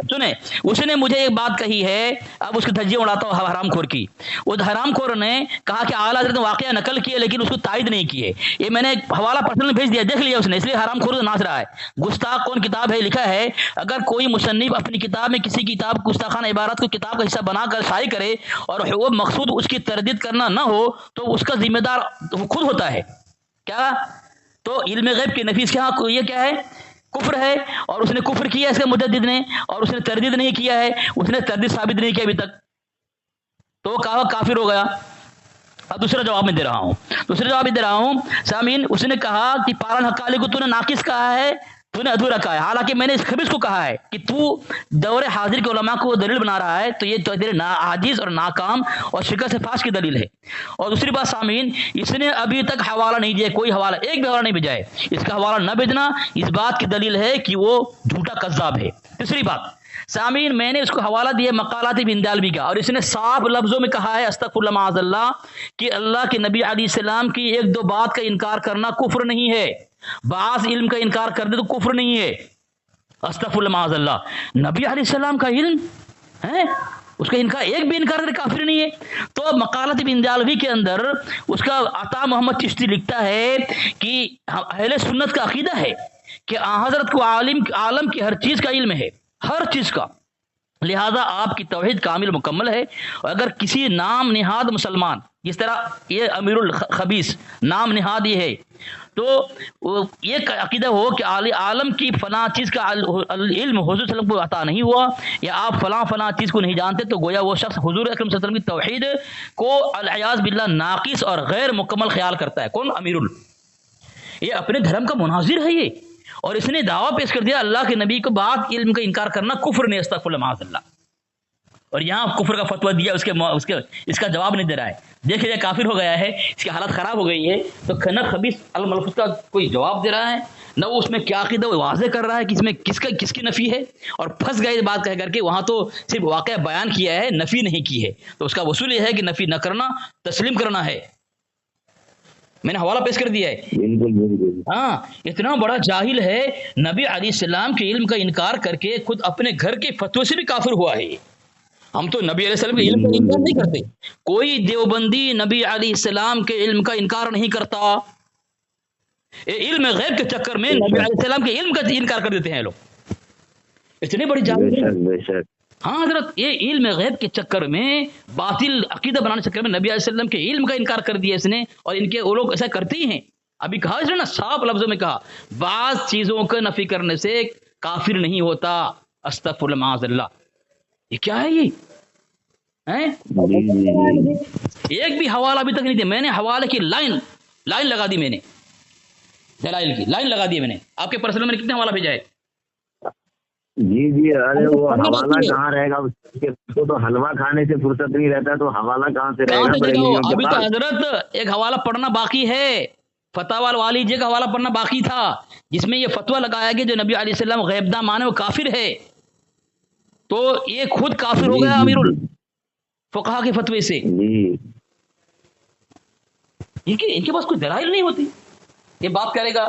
سنیں, اس نے مجھے ایک بات کہی ہے, اب اس کی دھجیاں اڑاتا ہوں حرام خور کی. وہ حرام خور نے کہا کہ اعلیٰ حضرت نے واقعہ نقل کیا لیکن اس کو تائید نہیں کی ہے. یہ میں نے حوالہ پرسنل بھیج دیا, دیکھ لیا اس نے, اس لیے حرام خور ناچ رہا ہے. گستاخ کون کتاب ہے, لکھا ہے اگر کوئی مصنف اپنی کتاب میں کسی کتاب گستاخانہ عبارت کو کتاب کا حصہ بنا کر شائع کرے اور وہ مقصود اس کی تردید کرنا نہ ہو تو اس کا ذمہ دار خود ہوتا ہے. کیا تو علم غیب کی نفی کے ہاں یہ کیا ہے, کفر ہے. اور اس نے کفر کیا اس کے مجدد نے, اور اس نے تردید نہیں کیا ہے, اس نے تردید ثابت نہیں کیا ابھی تک, تو وہ کہا کافر ہو گیا. اب دوسرا جواب میں دے رہا ہوں سامعین. اس نے کہا کہ پارن حقالی کو تو نے ناقص کہا ہے, تو نے ادھورا کہا ہے, حالانکہ میں نے اس خبیث کو کہا ہے کہ تو دور حاضر کے علماء کو دلیل بنا رہا ہے, تو یہ تیرے عاجز اور ناکام اور شکست فاش کی دلیل ہے. اور دوسری بات سامعین, اس نے ابھی تک حوالہ نہیں دیا, کوئی حوالہ ایک بھی حوالہ نہیں بھیجا ہے. اس کا حوالہ نہ بھیجنا اس بات کی دلیل ہے کہ وہ جھوٹا کذاب ہے. تیسری بات سامعین, میں نے اس کو حوالہ دیا مقالات ابن دالوی کا, اور اس نے صاف لفظوں میں کہا ہے استغفر اللہ معاذ اللہ کہ اللہ کے نبی علیہ السلام کی ایک دو بات کا انکار کرنا کفر نہیں ہے. بعض علم کا انکار کر دے تو کفر نہیں ہے. استغفر اللہ معاذ اللہ. نبی علیہ السلام کا علم ہے, اس کا انکار ایک بھی انکار کرے کافر نہیں ہے. تو مقالات ابن دالوی کے اندر اس کا عطا محمد چشتی لکھتا ہے کہ اہل سنت کا عقیدہ ہے کہ حضرت کو عالم کی ہر چیز کا علم ہے, ہر چیز کا, لہذا آپ کی توحید کامل مکمل ہے. اور اگر کسی نام نہاد مسلمان, جس طرح یہ امیر الخبیث نام نہاد یہ ہے, تو یہ عقیدہ ہو کہ عالم کی فلاں چیز کا علم حضور صلی اللہ علیہ وسلم کو عطا نہیں ہوا, یا آپ فلاں چیز کو نہیں جانتے, تو گویا وہ شخص حضور اکرم صلی اللہ علیہ وسلم کی توحید کو العیاذ باللہ ناقص اور غیر مکمل خیال کرتا ہے. کون؟ امیر یہ اپنے دھرم کا مناظر ہے یہ, اور اس نے دعویٰ پیش کر دیا اللہ کے نبی کو بات علم کا انکار کرنا کفر نہیں. استغفر اللہ معاذ اللہ. اور یہاں کفر کا فتویٰ دیا, اس کا جواب نہیں دے رہا ہے. دیکھ لیا کافر ہو گیا ہے, اس کی حالت خراب ہو گئی ہے. تو نہ خبیث الملفوظ کا کوئی جواب دے رہا ہے, نہ وہ اس میں کیا عقیدہ وہ واضح کر رہا ہے کہ اس میں کس کی نفی ہے, اور پھنس گئے بات کہہ کر کے. وہاں تو صرف واقعہ بیان کیا ہے, نفی نہیں کی ہے. تو اس کا وصول یہ ہے کہ نفی نہ کرنا تسلیم کرنا ہے. میں نے حوالہ پیش کر دیا ہے. ہاں, اتنا بڑا جاہل ہے, نبی علیہ السلام کے علم کا انکار کر کے خود اپنے گھر کے فتوے سے بھی کافر ہوا ہے. ہم تو نبی علیہ السلام کے علم کا انکار نہیں کرتے. کوئی دیوبندی نبی علیہ السلام کے علم کا انکار نہیں کرتا. علم غیب کے چکر میں نبی علیہ السلام کے علم کا انکار کر دیتے ہیں لوگ. اتنے بڑی جاہل. ہاں حضرت, یہ علم غیب کے چکر میں, باطل عقیدہ بنانے کے چکر میں نبی علیہ السلام کے علم کا انکار کر دیا اس نے. اور ان کے وہ لوگ ایسا کرتے ہی ہیں. ابھی کہا اس نے نا, صاف لفظوں میں کہا, بعض چیزوں کا نفی کرنے سے کافر نہیں ہوتا. استغفر اللہ معاذ اللہ. یہ کیا ہے یہ؟ ایک بھی حوالہ ابھی تک نہیں دیا. میں نے حوالے کی لائن لگا دی, میں نے دلائل کی لائن لگا دی. میں نے آپ کے پرسنل میں کتنے حوالہ بھیجا ہے؟ جی ارے وہ حوالہ کہاں رہے گا, تو حلوہ کھانے سے فرصت نہیں رہتا, تو حوالہ کہاں سے رہے گا؟ ابھی تو حضرت ایک حوالہ پڑھنا باقی ہے, فتاوی الوالی جی کا حوالہ پڑھنا باقی تھا, جس میں یہ فتویٰ لگایا گیا جو نبی علیہ السلام غیب داں مانے وہ کافر ہے. تو یہ خود کافر ہو گیا امیر الفقہا کے فتوے سے. ان کے پاس کوئی دلائل نہیں ہوتی, یہ بات کرے گا.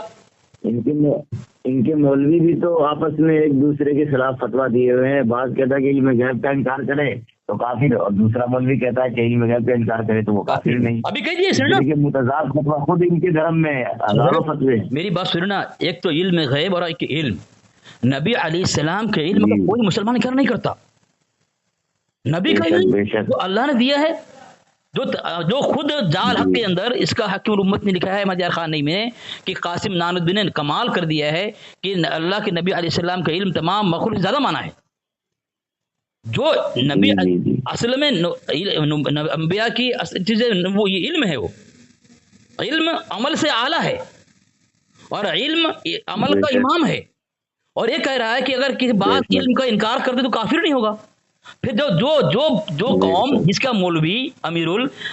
ان کے مولوی بھی تو آپس میں ایک دوسرے کے خلاف فتویٰ دیے ہوئے ہیں. بعض کہتا ہے کہ علم غیب کا انکار کرے تو کافر, اور دوسرا مولوی کہتا ہے کہ علم غیب کا انکار کرے تو وہ کافر نہیں. ابھی کہہ دیے متضاد فتویٰ خود ان کے دھرم میں ہزاروں فتوے. میری بات سننا, ایک تو علم غیب اور ایک علم. نبی علیہ السلام کے علم کا کوئی مسلمان انکار نہیں کرتا. نبی کا علم جو اللہ نے دیا ہے، جو خود جال حق کے اندر اس کا حق امت نے لکھا ہے مجار خان نہیں میں کہ قاسم نانوتوی نے کمال کر دیا ہے کہ اللہ کے نبی علیہ السلام کا علم تمام مخلوق سے زیادہ مانا ہے. جو نبی اصل میں انبیاء کی چیزیں وہ یہ علم ہے، وہ علم عمل سے اعلیٰ ہے اور علم عمل کا امام ہے. اور یہ کہہ رہا ہے کہ اگر کسی بات علم کا انکار کر دے تو کافر نہیں ہوگا. پھر جو قوم جس کا مولوی امیر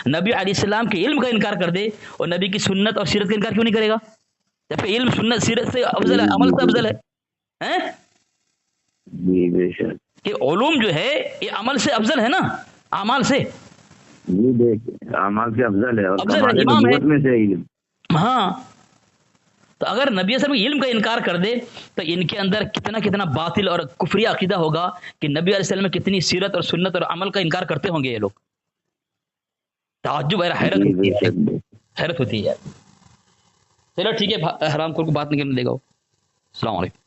نبی علیہ السلام کے علم کا انکار کر دے اور نبی کی سنت اور سیرت کا انکار کیوں نہیں کرے گا؟ جب علم سنت سیرت سے افضل ہے، عمل سے افضل ہے. کہ علوم جو ہے یہ عمل سے افضل ہے نا، اعمال سے اعمال سے افضل ہے اور افضل ہے، امام میں سے علم. ہاں تو اگر نبی صلی اللہ علیہ وسلم علم کا انکار کر دے تو ان کے اندر کتنا باطل اور کفری عقیدہ ہوگا کہ نبی علیہ السلام میں کتنی سیرت اور سنت اور عمل کا انکار کرتے ہوں گے یہ لوگ. تعجب ہے، حیرت ہوتی ہے. چلو ٹھیک ہے، حرام خور کو بات نہیں کرنے دے گا. السلام علیکم.